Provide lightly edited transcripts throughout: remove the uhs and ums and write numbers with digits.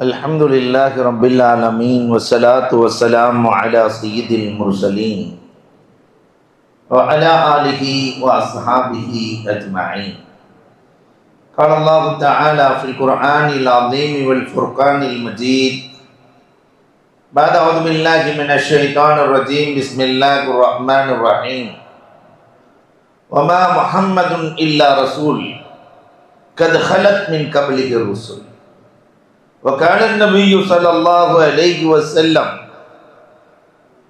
الحمد لله رب العالمين والصلاة والسلام على سيد المرسلين وعلى آله وأصحابه أجمعين. قال الله تعالى في القرآن العظيم والفرقان المجيد بعد أعوذ بالله من الشيطان الرجيم بسم الله الرحمن الرحيم. وما محمد إلا رسول قد خلت من قبله الرسل وقال النبي صلى الله عليه وسلم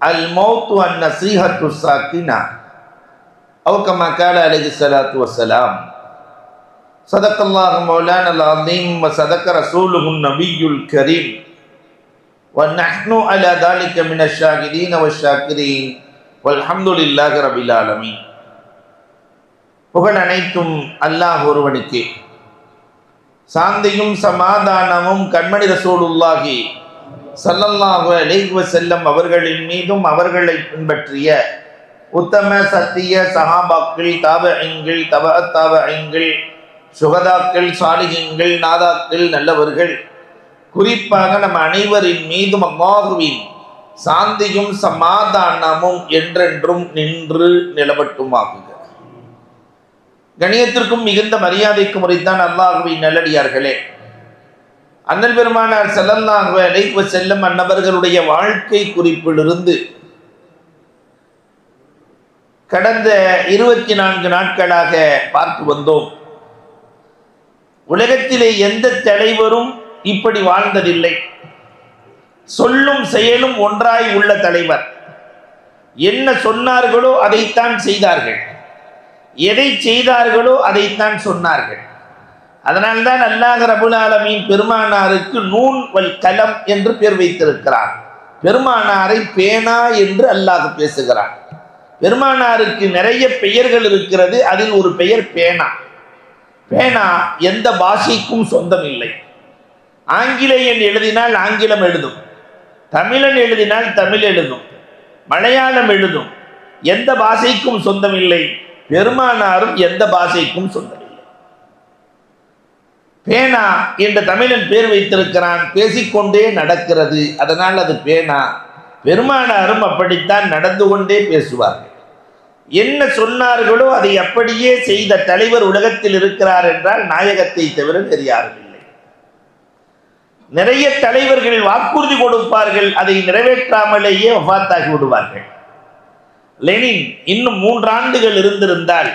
الموت والنصيحة الساكنة أو كما قال عليه الصلاة والسلام. صدق الله مولانا العظيم وصدق رسوله النبي الكريم ونحن على ذلك من الشاهدين والشاكرين والحمد لله رب العالمين. புகழ் அனைத்தும் அல்லாஹ் ஒருவனுக்கே. சாந்தியும் சமாதானமும் கண்மணி ரசூலுல்லாஹி ஸல்லல்லாஹு அலைஹி வஸல்லம் அவர்களின் மீதும் அவர்களை பின்பற்றிய உத்தம சத்திய சஹாபாக்கள், தாபஈன்கள், தபஅத் தாபஈன்கள், சுஹதாக்கள், சாலிஹீன்கள், நாதாக்கள், நல்லவர்கள், குறிப்பாக நம் அனைவரின் மீதும் அல்லாஹுவின் சாந்தியும் சமாதானமும் என்றென்றும் நின்று நிலவட்டுமாகுக. கணியத்திற்கும் மிகுந்த மரியாதைக்கும் உரித்தான் அல்லாஹுவின் நல்லடியார்களே. அண்ணல் பெருமானார் ஸல்லல்லாஹு அலைஹி வஸல்லம் அன்னவர்களுடைய வாழ்க்கை குறிப்பிலிருந்து கடந்த 24 நாட்களாக பார்த்து வந்தோம். உலகத்திலே எந்த தலைவரும் இப்படி வாழ்ந்ததில்லை. சொல்லும் செயலும் ஒன்றாய் உள்ள தலைவர். என்ன சொன்னார்களோ அதைத்தான் செய்தார்கள், எதை செய்தார்களோ அதைத்தான் சொன்னார்கள். அதனால்தான் அல்லாஹ் ரப்புல் ஆலமீன் பெருமானாருக்கு நூன் வல் கலம் என்று பெயர் வைத்திருக்கிறார். பெருமானாரை பேனா என்று அல்லாஹ் பேசுகிறார். பெருமானாருக்கு நிறைய பெயர்கள் இருக்கிறது, அதில் ஒரு பெயர் பேனா. பேனா எந்த பாஷைக்கும் சொந்தம் இல்லை. ஆங்கிலேயன் எழுதினால் ஆங்கிலம் எழுதும், தமிழன் எழுதினால் தமிழ் எழுதும், மலையாளம் எழுதும். எந்த பாஷைக்கும் சொந்தம் இல்லை. பெருமானாரும் எந்த பாஷைக்கும் சொந்தமில்லை. பேனா என்ற தமிழன் பேர் வைத்திருக்கிறான், பேசிக்கொண்டே நடக்கிறது, அதனால் அது பேனா. பெருமானாரும் அப்படித்தான் நடந்து கொண்டே பேசுவார்கள். என்ன சொன்னார்களோ அதை அப்படியே செய்த தலைவர் உலகத்தில் இருக்கிறார் என்றால் நாயகத்தை தவிர வேறு யாரும் இல்லை. நிறைய தலைவர்கள் வாக்குறுதி கொடுப்பார்கள், அதை நிறைவேற்றாமலேயே வஃபாத்தாகி விடுவார்கள். லெனின் இன்னும் 3 ஆண்டுகள் இருந்திருந்தால்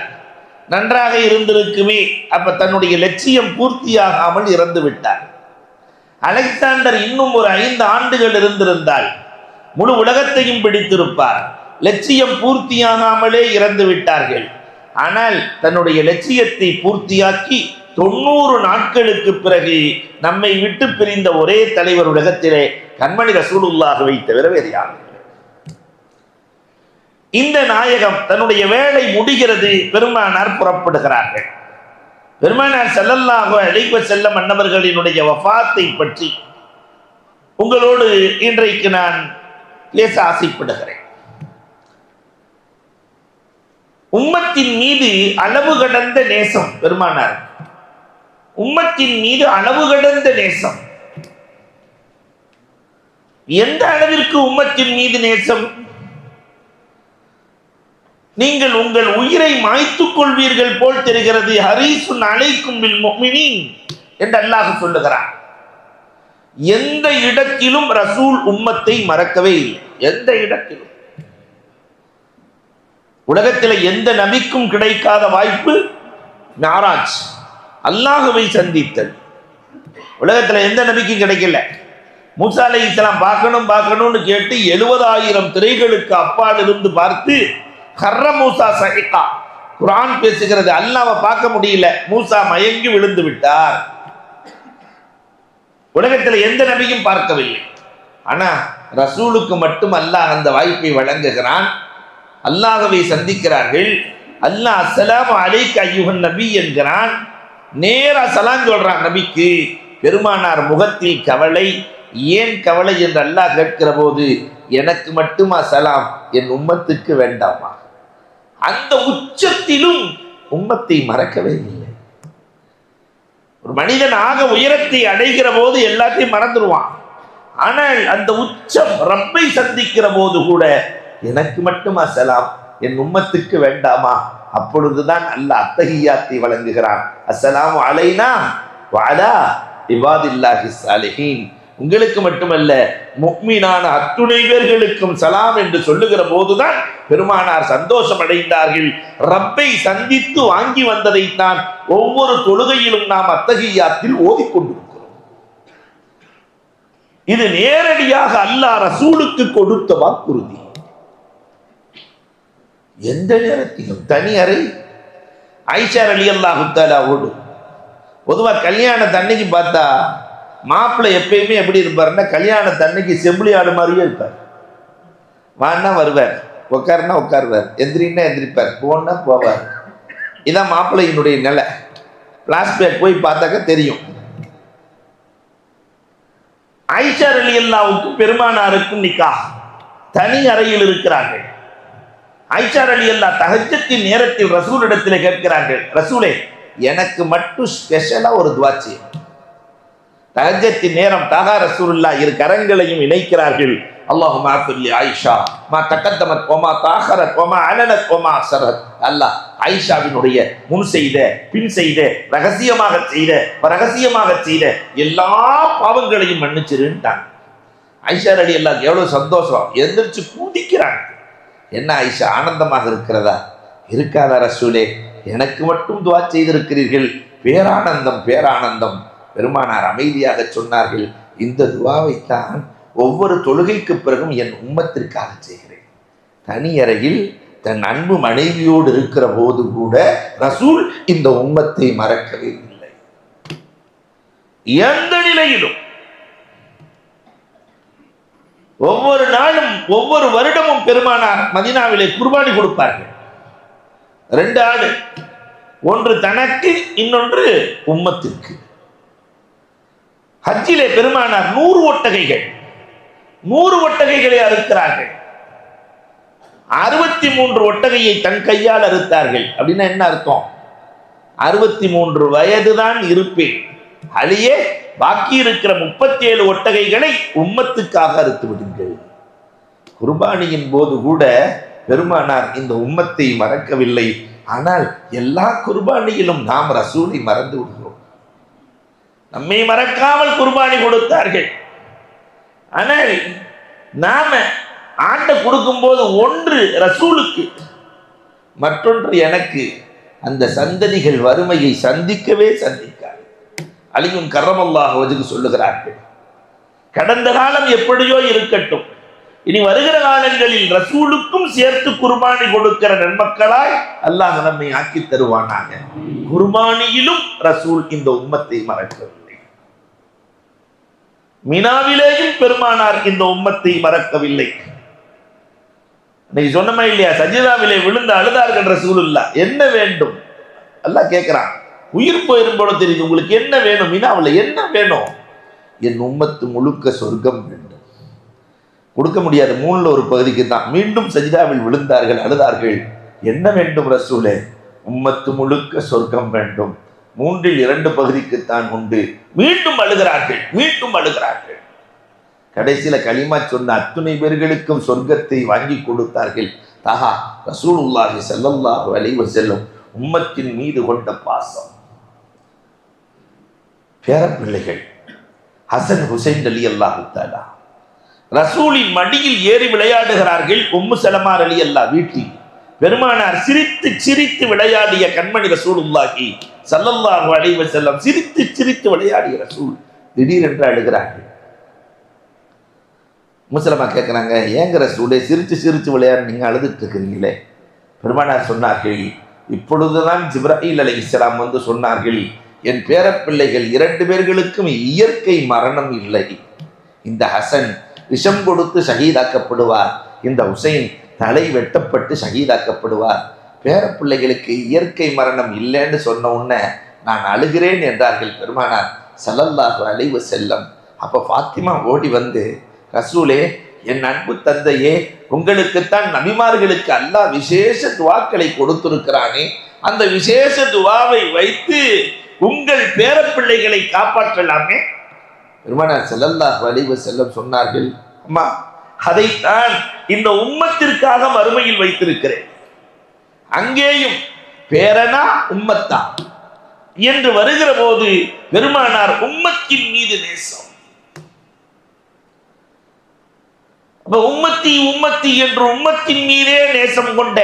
நன்றாக இருந்திருக்குமே, அப்ப தன்னுடைய லட்சியம் பூர்த்தியாகாமல் இறந்து விட்டார். அலெக்சாண்டர் இன்னும் ஒரு 5 ஆண்டுகள் இருந்திருந்தால் முழு உலகத்தையும் பிடித்திருப்பார். லட்சியம் பூர்த்தியாகாமலே இறந்து விட்டார்கள். ஆனால் தன்னுடைய லட்சியத்தை பூர்த்தியாக்கி 90 நாட்களுக்கு பிறகு நம்மை விட்டு பிரிந்த ஒரே தலைவர் உலகத்திலே கண்மணி ரசூலுல்லாஹ்வை தவிர வேறு யாரும். இந்த நாயகம் தன்னுடைய வேலை முடிகிறது, பெருமானார் புறப்படுகிறார்கள். பெருமானார் ஸல்லல்லாஹு அலைஹி வஸல்லம் அன்னவர்களினுடைய வஃபாத்தை பற்றி உங்களோடு இன்றைக்கு நான் பேச ஆசைப்படுகிறேன். உம்மத்தின் மீது அளவு கடந்த நேசம் பெருமானார். உம்மத்தின் மீது அளவு கடந்த நேசம். எந்த அளவிற்கு உம்மத்தின் மீது நேசம்? நீங்கள் உங்கள் உயிரை மாய்த்துக் கொள்வீர்கள் போல் தெரிகிறது. ஹரீசுன் அலைக்கும் பில் முஃமினீன் என்று அல்லாஹ் சொல்லுகிறார். எந்த இடத்திலும் ரசூல் உம்மத்தை மறக்கவே இல்லை. எந்த இடத்திலும். உலகத்தில் எந்த நபிக்கும் கிடைக்காத வாய்ப்பு மிஅராஜ், அல்லாஹ்வை சந்தித்தல். உலகத்தில் எந்த நபிக்கும் கிடைக்கல. மூசா அலைஹிஸ்ஸலாம் பார்க்கணும்னு கேட்டு 70,000 திரைகளுக்கு அப்பால் இருந்து பார்த்து கர்ர மூசா சஹிகா, குர்ஆன் பேசுகிறது, அல்லாஹ்வை பார்க்க முடியல, மூசா மயங்கி விழுந்து விட்டார். உலகத்தில் எந்த நபியும் பார்க்கவில்லை. ஆனா ரசூலுக்கு மட்டும் அல்லாஹ் அந்த வாய்ப்பை வழங்குகிறான். அல்லாஹ்வை சந்திக்கிறார்கள். அல்லாஹ் அஸ்ஸலாமு அலைக்க அய்யுஹன் நபி என்கிறான். நேரா சலாம் சொல்றான் நபிக்கு. பெருமானார் முகத்தில் கவலை. ஏன் கவலை என்று அல்லாஹ் கேட்கிற போது, எனக்கு மட்டுமா சலாம், என் உம்மத்துக்கு வேண்டாமா? அந்த உச்சத்திலும் உம்மத்தை மறக்கவே இல்லை. ஒரு மனிதன் ஆக உயரத்தை அடைகிற போது எல்லாத்தையும் மறந்துடுவான். ஆனால் அந்த உச்சம் ரப்பை சந்திக்கிற போது கூட எனக்கு மட்டுமா சலாம், என் உம்மத்துக்கு வேண்டாமா? அப்பொழுதுதான் அல்லாஹ் அத்தஹியாத்தை வழங்குகிறான். அஸ்ஸலாமு அலைனா வ அலா இபாதில்லாஹி ஸாலிஹீன். உங்களுக்கு மட்டுமல்ல முஃமினான அத்துணை பேர்களுக்கும் சலாம் என்று சொல்லுகிற போதுதான் பெருமானார் சந்தோஷம் அடைந்தார்கள். ரப்பை சந்தித்து வாங்கி வந்ததைத்தான் ஒவ்வொரு தொழுகையிலும் நாம் அத்தஹியாத்தில் ஓதிக்கொண்டிருக்கிறோம். இது நேரடியாக அல்லாஹ் ரசூலுக்கு கொடுத்த வாக்குறுதி. எந்த நேரத்திலும் தனி அறை ஆயிஷா ரலியல்லாஹு தஆலாவோடு. பொதுவாக கல்யாணத்தன்னைக்கு பார்த்தா மாப்பிள்ளை எப்பயுமே எப்படி இருப்பாருன்னா, கல்யாணத்தன்னைக்கு செம்பிளி ஆடு மாதிரியே இருப்பார். வான்னா வருவார், உட்காருன்னா உட்காருவார், எந்திரின்னா எந்திரிப்பார், போனா போவார். இதான் மாப்பிள்ளையினுடைய நிலை. பிளாஸ்பேக் போய் பார்த்தாக்க தெரியும். ஆயிஷா ரலியல்லாஹுக்கும் பெருமானாருக்கும் நிக்காஹ், தனி அறையில் இருக்கிறார்கள். ஆயிஷா ரலியல்லாஹு தஹஜ்ஜத்தின் நேரத்தில் ரசூலிடத்தில் கேட்கிறார்கள், ரசூலே எனக்கு மட்டும் ஸ்பெஷலா ஒரு துஆ செய்யுங்க. தஹஜ்ஜத்தின் நேரம் தஹா ரசூலுல்லாஹ் இரு கரங்களையும் இணைக்கிறார்கள். அல்லாஹும்ம அஃபிர்லி ஆயிஷா மா தகத்தமத் வமா தாஹரத் வமா அலனத் வமா அஸரத். அல்லாஹ் ஆயிஷாவினுடைய முன் செய்த பின் செய்த ரகசியமாக செய்த எல்லா பாவங்களையும் மன்னிச்சிருன்ட்டாங்க. ஆயிஷா ரலியல்லாஹு எவ்வளவு சந்தோஷம், எந்திரிச்சு கூதிக்கிறாங்க. என்ன ஆயிஷா ஆனந்தமாக இருக்கிறதா? இருக்காதா ரசூலே, எனக்கு மட்டும் துஆ செய்திருக்கிறீர்கள், பேரானந்தம் பேரானந்தம். பெருமானார் அமைதியாக சொன்னார்கள், இந்த துஆவைத்தான் ஒவ்வொரு தொழுகைக்கு பிறகும் என் உம்மத்திற்காக செய்கிறேன். தனி அறையில் தன் அன்பு மனைவியோடு இருக்கிற போது கூட ரசூல் இந்த உம்மத்தை மறக்கவே இல்லை. எந்த நிலையிலும் ஒவ்வொரு நாளும் ஒவ்வொரு வருடமும் பெருமானார் மதீனாவிலே குர்பானி கொடுப்பார்கள். 2 ஆடு, ஒன்று தனக்கு, இன்னொன்று உம்மத்திற்கு. ஹஜ்ஜிலே பெருமானார் 100 ஒட்டகைகள் 100 ஒட்டகைகளை அறுக்கிறார்கள். 63 ஒட்டகையை தன் கையால் அறுத்தார்கள். அப்படின்னா என்ன அர்த்தம்? 63 வயதுதான் இருப்பேன், அலியே பாக்கி இருக்கிற 37 ஒட்டகைகளை உம்மத்துக்காக அறுத்து விடுங்கள். குர்பானியின் போது கூட பெருமானார் இந்த உம்மத்தை மறக்கவில்லை. ஆனால் எல்லா குர்பானியிலும் நாம் ரசூலை மறந்து விடுகிறோம். நம்மை மறக்காமல் குர்பானி கொடுத்தார்கள். ஆனால் நாம ஆண்டை கொடுக்கும் போது ஒன்று ரசூலுக்கு, மற்றொன்று எனக்கு. அந்த சந்ததிகள் வறுமையை சந்திக்கவே சந்திக்காது. அலியும் கர்ரமல்லாஹு வஜ்ஹு சொல்லுகிறார்கள், கடந்த காலம் எப்படியோ இருக்கட்டும், இனி வருகிற காலங்களில் ரசூலுக்கும் சேர்த்து குர்பானி கொடுக்கிற நன்மக்களாய் அல்லாஹ் நம்மை ஆக்கி தருவானாக. குர்பானியிலும் ரசூல் இந்த உம்மத்தை மறக்கவில்லை. மினாவிலேயும் பெருமானார் இந்த உம்மத்தை மறக்கவில்லை. இன்னைக்கு சொன்னமா இல்லையா, சஜிதாவிலே விழுந்து அழுதார்கள் ரசூலுல்லாஹ். என்ன வேண்டும் அல்லாஹ் கேட்கிறான். உயிர் போயிரும் போல தெரியுது, உங்களுக்கு என்ன வேணும்? மினாவில் என்ன வேணும்? என் உம்மத்து முழுக்க சொர்க்கம் வேண்டும். கொடுக்க முடியாது, 3ல் ஒரு பகுதிக்கு தான். மீண்டும் சஜிதாவில் விழுந்தார்கள், அழுதார்கள். என்ன வேண்டும் ரசூலே? உம்மத்து முழுக்க சொர்க்கம் வேண்டும். 3ல் 2 பகுதிக்குத்தான் உண்டு. மீண்டும் அழுகிறார்கள், மீண்டும் அழுகிறார்கள். கடைசியில கலிமா சொன்ன அத்துணை பேர்களுக்கும் சொர்க்கத்தை வாங்கி கொடுத்தார்கள். தஹா ரசூலுல்லாஹி ஸல்லல்லாஹு அலைஹி வஸல்லம் உம்மத்தின் மீது கொண்ட பாசம். பேரப்பிள்ளைகள் ஹசன் ஹுசைன் ரலியல்லாஹு தஆலா ரசூலின் மடியில் ஏறி விளையாடுகிறார்கள். உம்மு சலமா ரலியல்லாஹு வீட்டில். பெருமானார் சிரித்து சிரித்து விளையாடிய கண்மணி ரசூலுல்லாஹி ஸல்லல்லாஹு அலைஹி வஸல்லம் சிரித்து சிரித்து விளையாடிய ரசூல் திடீரென்று அழுகிறார்கள். முஸ்லமா கேட்குறாங்க, ஏங்க ரசூலே சிரித்து சிரித்து விளையாட நீங்கள் அழுதுட்டு இருக்கிறீங்களே? பெருமானார் சொன்னார்கள், இப்பொழுதுதான் ஜிப்ராயில் அலைஹிஸ்ஸலாம் வந்து சொன்னார்கள், என் பேரப்பிள்ளைகள் 2 பேர்களுக்கும் இயற்கை மரணம் இல்லை. இந்த ஹசன் விஷம் கொடுத்து ஷஹீதாக்கப்படுவார், இந்த ஹுசைன் தலை வெட்டப்பட்டு ஷஹீதாக்கப்படுவார். பேரப்பிள்ளைகளுக்கு இயற்கை மரணம் இல்லைன்னு சொன்ன உடனே நான் அழுகிறேன் என்றார்கள் பெருமானார் ஸல்லல்லாஹு அலைஹி வஸல்லம். அப்போ ஃபாத்திமா ஓடி வந்து, ரசூலே, என் அன்பு தந்தையே, உங்களுக்குத்தான் நபிமார்களுக்கு அல்லாஹ் விசேஷ துவாக்களை கொடுத்திருக்கிறானே, அந்த விசேஷ துவாவை வைத்து உங்கள் பேரப்பிள்ளைகளை காப்பாற்றலாமே. பெருமானார் ஸல்லல்லாஹு அலைஹி வஸல்லம் சொன்னார்கள், அம்மா அதைத்தான் இந்த உம்மத்திற்காக மறுமையில் வைத்திருக்கிறேன். அங்கேயும் பேரனா உம்மத்தா என்று வருகிற போது பெருமானார் உம்மத்தின் மீது நேசம். உம்மத்தி உம்மத்தி என்று உம்மத்தின் மீதே நேசம் கொண்ட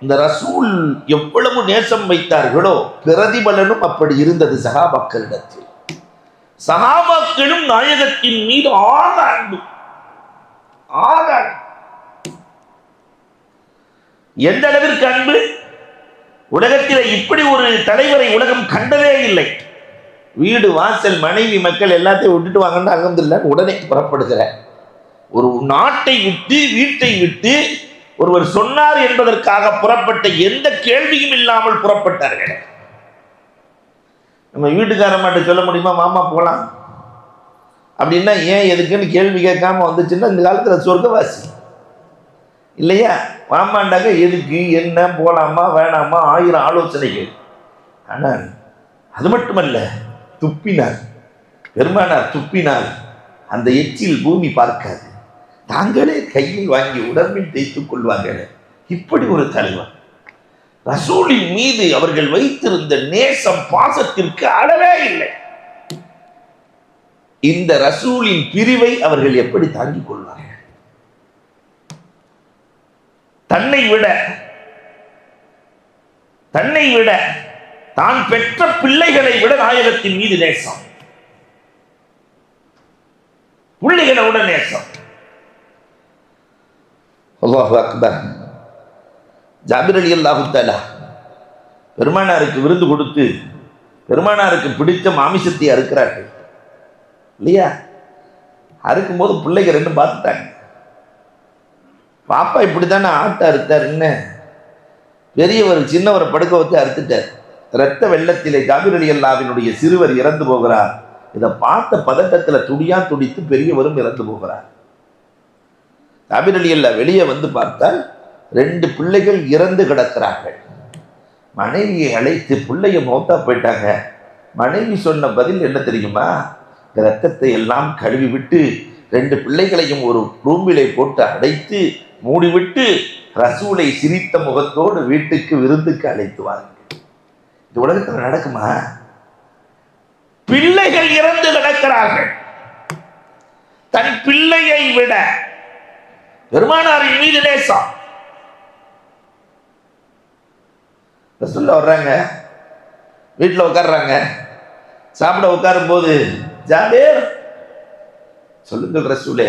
இந்த ரசூல் எவ்வளவு நேசம் வைத்தார்களோ பிரதிபலனும் அப்படி இருந்தது சஹாபாக்களிடத்தில். சஹாபாக்களும் நாயகத்தின் மீது ஆக அன்பு. எந்த அளவிற்கு அன்பு? உலகத்தில் இப்படி ஒரு தலைவரை உலகம் கண்டதே இல்லை. வீடு வாசல் மனைவி மக்கள் எல்லாத்தையும் விட்டுட்டு வாங்கன்னா அல்ஹம்துலில்லாஹ் உடனே புறப்படுகிற ஒரு நாட்டை விட்டு வீட்டை விட்டு ஒருவர் சொன்னார் என்பதற்காக புறப்பட்ட எந்த கேள்வியும் இல்லாமல் புறப்பட்டார்கள். நம்ம வீட்டுக்காரமாட்ட சொல்ல முடியுமா மாமா போலாம் அப்படின்னா ஏன் எதுக்குன்னு கேள்வி கேட்காம வந்துச்சுன்னா இந்த காலத்தில் சொர்க்கவாசி இல்லையா? மாமாண்டாக்க எதுக்கு என்ன போலாமா வேணாமா 1000 ஆலோசனைகள். ஆனால் அது மட்டுமல்ல, துப்பினார் பெருமானார் துப்பினார் அந்த எச்சில் பூமி பார்க்காது, தாங்களே கையில் வாங்கி உடம்பில் தேய்த்துக் கொள்வார்கள். இப்படி ஒரு தலைவர். ரசூலின் மீது அவர்கள் வைத்திருந்த நேசம் பாசத்திற்கு அளவே இல்லை. இந்த ரசூலின் பிரிவை அவர்கள் எப்படி தாங்கிக் கொள்வார்கள்? தன்னை விட தான் பெற்ற பிள்ளைகளை விட நாயகத்தின் மீது நேசம், பிள்ளைகளோட நேசம். அல்லாஹு அக்பர். ஜாபிர் ரலியல்லாஹு தஆலா பெருமானாருக்கு விருந்து கொடுத்து பெருமானாருக்கு பிடித்த மாமிசத்தை அறுக்கிறார்கள் இல்லையா? அறுக்கும்போது பிள்ளைங்க ரெண்டும் பார்த்துட்டாங்க. பாப்பா இப்படித்தானே ஆட்டை அறுத்தார், என்ன பெரியவர் சின்னவரை படுக்க வச்சு அறுத்துட்டார். இரத்த வெள்ளத்திலே ஜாபிர் ரலியல்லாஹுவினுடைய சிறுவர் இறந்து போகிறார். இதை பார்த்த பதட்டத்தில் துடித்து பெரியவரும் இறந்து போகிறார். ஜாபிர் ரலியல்லாஹு வெளியே வந்து பார்த்தால் 2 பிள்ளைகள் இறந்து கிடக்கிறார்கள். மனைவியை அழைத்து பிள்ளைய மௌத்தா போயிட்டாங்க. மனைவி சொன்ன பதில் என்ன தெரியுமா? இரத்தத்தை எல்லாம் கழுவி விட்டு 2 பிள்ளைகளையும் ஒரு ரூமிலே போட்டு அடைத்து மூடிவிட்டு ரசூலை சிரித்த முகத்தோடு வீட்டுக்கு விருந்துக்கு அழைத்து வாருங்கள். இந்த உலகத்தில் நடக்குமா? பிள்ளைகள் இறந்து கிடக்கிறார்கள். தன் பிள்ளையை விட பெருமானாரின் மீது நேசம். ரசூலுல்லாஹ் வர்றாங்க, வீட்டில் உட்கார்றாங்க. சாப்பிட உட்காரும் போது ஜாபீர் சொல்லுங்கள் ரசூலே,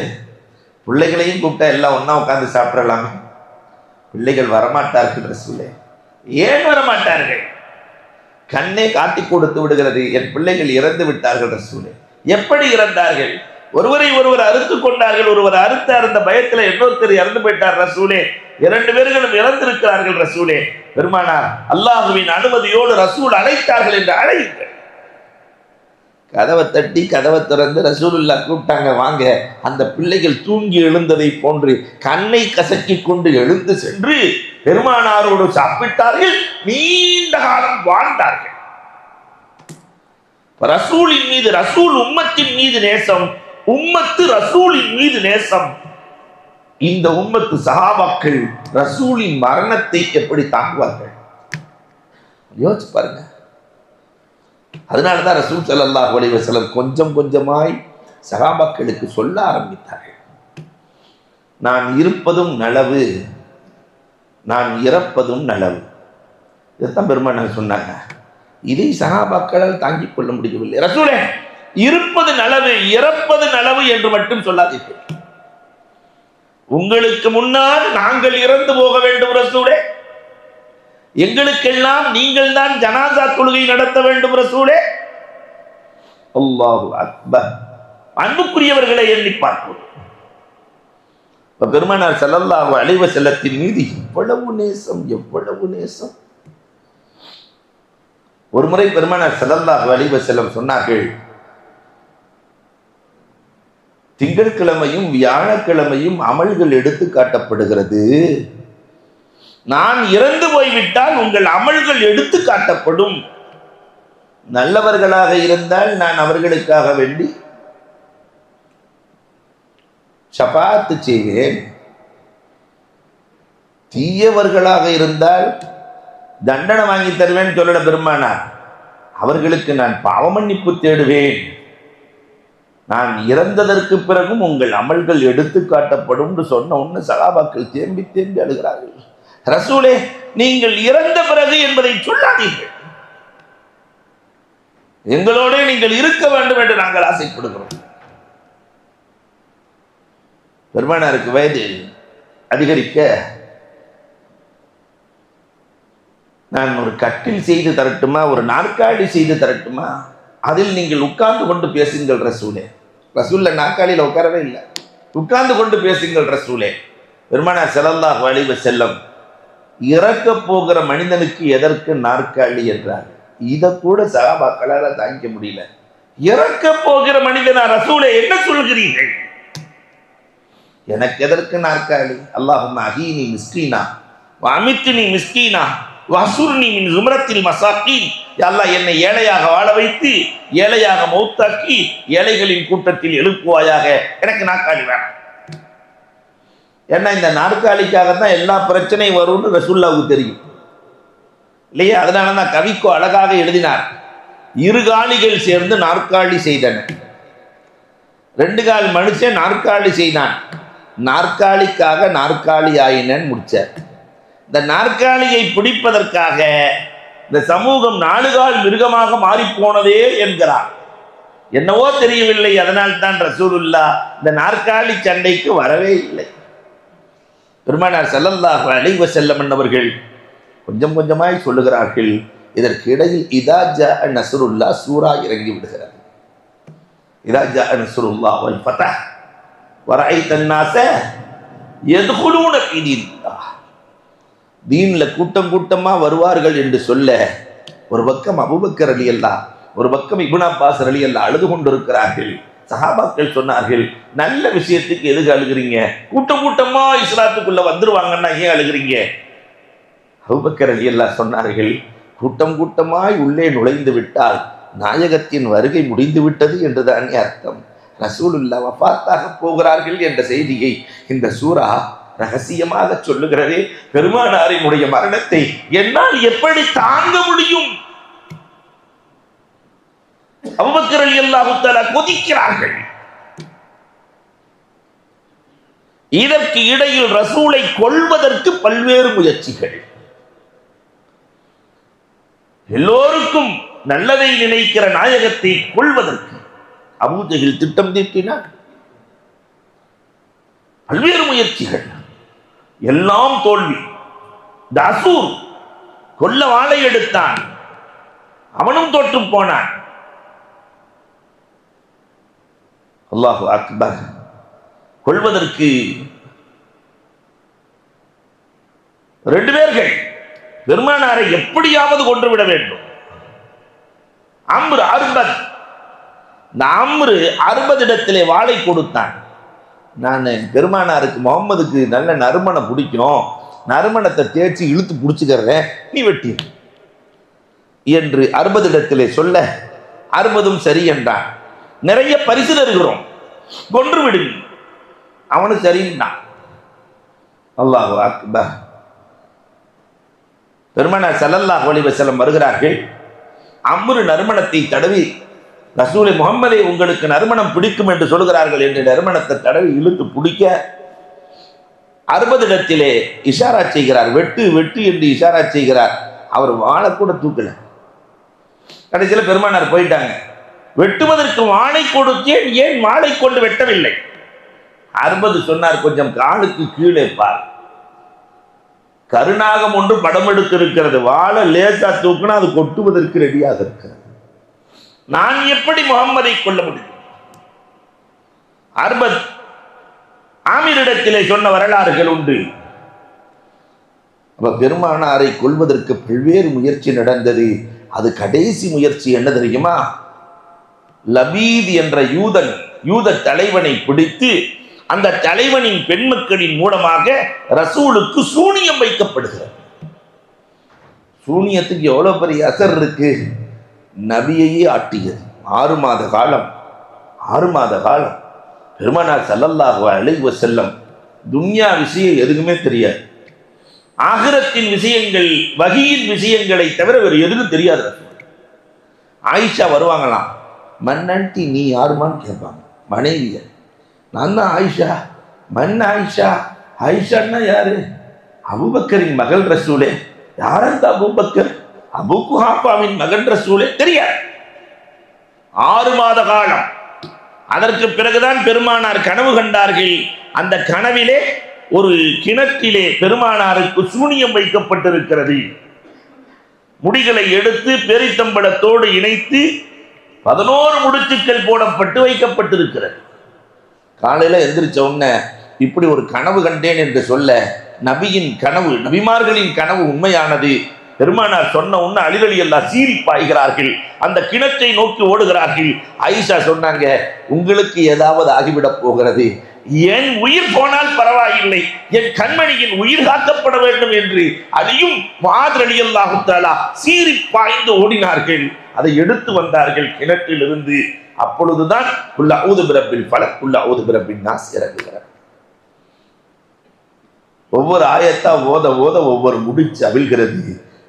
பிள்ளைகளையும் கூப்பிட்டா எல்லாம் ஒன்னா உட்கார்ந்து சாப்பிடலாமே. பிள்ளைகள் வரமாட்டார்கள் ரசூலே. ஏன் வரமாட்டார்கள்? கண்ணே காட்டி கொடுத்து விடுகிறது, என் பிள்ளைகள் இறந்து விட்டார்கள் ரசூலே. எப்படி இறந்தார்கள்? ஒருவரை ஒருவர் அறுத்து கொண்டார்கள். ஒருவர் அறுத்தார், அந்த பயத்தில் இன்னொருத்தர் இறந்து போயிட்டார் ரசூலே. 2 பேர்களும் இறந்திருக்கிறார்கள் ரசூலே. பெருமானார் அல்லாஹுவின் அனுமதியோடு ரசூல் அழைத்தார்கள் என்று அழையுங்கள். கதவை தட்டி கதவை திறந்து ரசூலுல்லாஹ் கூப்பிட்டாங்க, வாங்க. அந்த பிள்ளைகள் தூங்கி எழுந்ததை போன்று கண்ணை கசக்கி கொண்டு எழுந்து சென்று பெருமானாரோடு சாப்பிட்டார்கள். நீண்ட காலம் வாழ்ந்தார்கள். ரசூலின் மீது, ரசூல் உம்மத்தின் மீது நேசம், உம்மத்து ரசூலின் மீது நேசம். இந்த உம்மத்து சஹாபாக்கள் ரசூலின் மரணத்தை எப்படி தாங்குவார்கள்? யோசிச்சு பாருங்க. அதனாலதான் ரசூல் ஸல்லல்லாஹு அலைஹி வஸல்லம் கொஞ்சம் கொஞ்சமாய் சஹாபாக்களுக்கு சொல்ல ஆரம்பித்தார்கள். நான் இருப்பதும் நலவு, நான் இறப்பதும் நலவு. இதைத்தான் பெருமானார் சொன்னாங்க. இதை சஹாபாக்களால் தாங்கிக் கொள்ள முடியவில்லை. ரசூலே, இருப்பது நலவு இறப்பது நலவு என்று மட்டும் சொல்லாதீர்கள். உங்களுக்கு முன்னால் நாங்கள் இறந்து போக வேண்டும் ரசூலே. எங்களுக்கெல்லாம் நீங்கள் தான் ஜனாசா தொழுகை நடத்த வேண்டும் ரசூலே. அல்லாஹு அக்பர். அன்புக்குரியவர்களை எண்ணி பார்ப்போம். பெருமானார் ஸல்லல்லாஹு அலைஹி வஸல்லத்தின் மீது எவ்வளவு நேசம், எவ்வளவு நேசம். ஒரு முறை பெருமானார் ஸல்லல்லாஹு அலைஹி வஸல்லம் சொன்னார்கள், திங்கட்கிழமையும் வியாழக்கிழமையும் அமல்கள் எடுத்து காட்டப்படுகிறது. நான் இறந்து போய்விட்டால் உங்கள் அமல்கள் எடுத்து காட்டப்படும். நல்லவர்களாக இருந்தால் நான் அவர்களுக்காக வேண்டி ஷஃபாஅத் செய்வேன். தீயவர்களாக இருந்தால் தண்டனை வாங்கி தருவேன் சொல்லல பெருமானார். அவர்களுக்கு நான் பாவ மன்னிப்பு தேடுவேன். நான் இறந்ததற்கு பிறகும் உங்கள் அமல்கள் எடுத்து காட்டப்படும் சொன்ன உடனே சகாபாக்கள் தேம்பி தேம்பி அழுகிறார்கள். ரசூலே, நீங்கள் இறந்த பிறகு என்பதை சொல்லாதீர்கள், எங்களோட நீங்கள் இருக்க வேண்டும் என்று நாங்கள் ஆசைப்படுகிறோம். பெருமானாருக்கு வயது அதிகரிக்க நான் ஒரு கட்டில் செய்து தரட்டுமா, ஒரு நாற்காலி செய்து தரட்டுமா, அதில் நீங்கள் உட்கார்ந்து கொண்டு பேசுங்கள் ரசூலே. ரசூல்ல நாற்காலியில் உட்காரவே இல்லை, உட்கார்ந்து கொண்டு பேசுங்கள் ரசூலே. பெருமானார் ஸல்லல்லாஹு அலைஹி வஸல்லம் இறக்க போகிற மனிதனுக்கு எதற்கு நாற்காலி என்றார். இதை கூட சஹாபாக்களால் தாங்கிக்க முடியல. இறக்க போகிற மனிதனா ரசூலே, என்ன சொல்கிறீர்கள்? எனக்கு எதற்கு நாற்காலி? அல்லாஹும்ம அஹீனி மிஸ்கீனா வ அமித்னி மிஸ்கீனா வஹ்சுர்னி மின் ஸும்ரத்தில் மஸாகீன். யா அல்லாஹ், என்னை ஏழையாக வாழ வைத்து ஏழையாக மௌத்தாக்கி ஏழைகளின் கூட்டத்தில் எழுப்புவாயாக. எனக்கு நாற்காலி வேணாம். ஏன்னா இந்த நாற்காலிக்காக தான் எல்லா பிரச்சனையும் வரும்னு ரசூலுல்லாஹ்வுக்கு தெரியும் இல்லையா? அதனால தான் கவிக்கோ அழகாக எழுதினார், இருகாலிகள் சேர்ந்து நாற்காலி செய்தன, ரெண்டு கால் மனுஷன் நாற்காலி செய்தான், நாற்காலிக்காக நாற்காலி ஆயினன்னு முடிச்சார். இந்த நாற்காலியை பிடிப்பதற்காக இந்த சமூகம் நாலுகால் மிருகமாக மாறிப்போனதே என்கிறார். என்னவோ தெரியவில்லை, அதனால் தான் ரசூலுல்லாஹ் இந்த நாற்காலி சண்டைக்கு வரவே இல்லை. பெருமானார் ஸல்லல்லாஹு அலைஹி வஸல்லம் அவர்கள் கொஞ்சம் கொஞ்சமாய் சொல்லுகிறார்கள். இதற்கு இடையில் இதா ஜாஅ நஸ்ருல்லாஹ் சூரா இறங்கி விடுகிறது. இதா ஜாஅ நஸ்ருல்லாஹ் வல் ஃபத்ஹ் வரஐத الناس يدخلون في دين الله. தீன்ல கூட்டம் கூட்டமா வருவார்கள் என்று சொல்ல, ஒரு பக்கம் அபூபக்கர் ரலியல்லாஹ், ஒரு பக்கம் இப்னு அப்பாஸ் ரலியல்லாஹ் அழுது கொண்டிருக்கிறார்கள். சஹாபாக்கள் சொன்னார்கள், நல்ல விஷயத்துக்கு எதுக்கு அழுகிறீங்க? கூட்டம் கூட்டமா இஸ்லாத்துக்குள்ள வந்துருவாங்கன்னா ஏன் அழுகிறீங்க? அபூபக்கர் ரலியல்லாஹ் சொன்னார்கள், கூட்டம் கூட்டமாய் உள்ளே நுழைந்து விட்டால் நாயகத்தின் வருகை முடிந்து விட்டது என்றுதான் அர்த்தம். ரசூலுல்லாஹ் வஃபாத்தாக போகிறார்கள் என்ற செய்தியை இந்த சூரா ரகசியமாக சொல்லுகிறதே. பெருமானாரினுடைய மரணத்தை என்னால் எப்படி தாங்க முடியும்? அபூபக்கர் ரலியல்லாஹு தஆலா கொதிக்கிறார்கள். இதற்கு இடையில் ரசூலை கொல்வதற்கு பல்வேறு முயற்சிகள். எல்லோருக்கும் நல்லதை நினைக்கிற நாயகத்தை கொல்வதற்கு அபூஜஹில் திட்டம் தீட்டினார். பல்வேறு முயற்சிகள், எல்லாம் தோல்வி. தாசூர் கொல்ல வாளை எடுத்தான், அவனும் தோற்று போனான். அல்லாஹு அக்பர். கொல்வதற்கு ரெண்டு பேர்கள் பெருமானாரை எப்படியாவது கொன்றுவிட வேண்டும். அம்ரு அர்பத், இந்த அம்ரு அர்பதிடத்திலே வாளை கொடுத்தான். நான் பெருமானாருக்கு முகம்மதுக்கு நல்ல நறுமணம் பிடிக்கும், நறுமணத்தை தேய்ச்சி இழுத்து பிடிச்சிக்கிறேன், நீ வெட்டி என்று அர்பதிடத்திலே சொல்ல, அர்பதும் சரி என்றான். நிறைய பரிசு தருகிறோம், கொன்று விடு. அவனு சரின்னான். அல்லாஹு அக்பர். பெருமானார் ஸல்லல்லாஹு அலைஹி வஸல்லம் வருகிறார்கள். அம்ரு நறுமணத்தை தடவி, ரசூலே முகம்மதே உங்களுக்கு நறுமணம் பிடிக்கும் என்று சொல்கிறார்கள் என்று நறுமணத்தை தடவி இழுத்து பிடிக்க, அர்பதிடத்திலே இஷாரா செய்கிறார், வெட்டு வெட்டு என்று இஷாரா செய்கிறார். அவர் வாளை கூட தூக்கல. கடைசியில் பெருமானார் போயிட்டாங்க. வெட்டுவதற்கு வாளை கொடுத்தேன், ஏன் வாளை கொண்டு வெட்டவில்லை? அர்பது சொன்னார், கொஞ்சம் காலுக்கு கீழே பார், கருநாகம் ஒன்று படம் எடுத்து இருக்கிறது, வாளை லேசா தூக்குனா அது கொட்டுவதற்கு ரெடியாக இருக்கிறது, நான் எப்படி முகம்மதை கொல்ல முடியும்? அர்பத் ஆமீரிடத்திலே சொன்ன வரலாறுகள் உண்டு. அப்ப பெருமானாரை கொல்வதற்கு பல்வேறு முயற்சி நடந்தது. அது கடைசி முயற்சி என்ன தெரியுமா? லபீத் என்ற யூத தலைவனை பிடித்து அந்த தலைவனின் பெண்மக்களின் மூலமாக ரசூலுக்கு சூனியம் வைக்கப்படுகிறது. சூனியத்துக்கு எவ்வளவு பெரிய அசர் இருக்கு. நபியையே ஆட்டியது. 6 மாத காலம் 6 மாத காலம் பெருமானார் ஸல்லல்லாஹு அலைஹி வஸல்லம் துன்யா விஷயம் எதுக்குமே தெரியாது. ஆகிரத்தின் விஷயங்கள், வஹீயின் விஷயங்களை தவிர வேறு எதுவும் தெரியாது. ஆயிஷா வருவாங்களாம், மன்னன்டி நீ யாருமான்னு கேட்பாங்க மனைவிய. நான் தான் ஆயிஷா. மன் ஆயிஷா? ஆயிஷான்னா யாரு? அபூபக்கரின் மகள் ரசூலே. யார் அந்த அபூபக்கர்? அபூ குஹாஃபாவின் மகன் ரசூலே. தெரியாது. 6 மாத காலம். அதற்கு பிறகுதான் பெருமானார் கனவு கண்டார்கள். அந்த கனவிலே ஒரு கிணற்றிலே பெருமானாருக்கு சூனியம் வைக்கப்பட்டிருக்கிறது. முடிகளை எடுத்து பேரித்தம்பளத்தோடு இணைத்து 11 முடிச்சுக்கள் போடப்பட்டு வைக்கப்பட்டிருக்கிறது. காலையில எந்திரிச்ச உடனே இப்படி ஒரு கனவு கண்டேன் என்று சொல்ல, நபியின் கனவு, நபிமார்களின் கனவு உண்மையானது. பெருமானார் சொன்ன உடனே அலி ரலியல்லாஹு சீறி பாய்கிறார்கள், அந்த கிணற்றை நோக்கி ஓடுகிறார்கள். ஆயிஷா சொன்னாங்க, உங்களுக்கு ஏதாவது ஆகிவிடப் போகிறது, என் உயிர் போனால் பரவாயில்லை, என் கண்மணியின் உயிர் காக்கப்பட வேண்டும் என்று அலியும் முஆத் ரலியல்லாஹு தஆலா சீறி பாய்ந்து ஓடினார்கள். அதை எடுத்து வந்தார்கள் கிணற்றிலிருந்து. அப்பொழுதுதான் குல் அஊது பிரப்பில் ஃபலக், குல் அஊது பிரப்பின் நாஸ் இறங்குகிறார். ஒவ்வொரு ஆயத்தா ஓத ஓத ஒவ்வொரு முடிச்சு அவிழ்கிறது.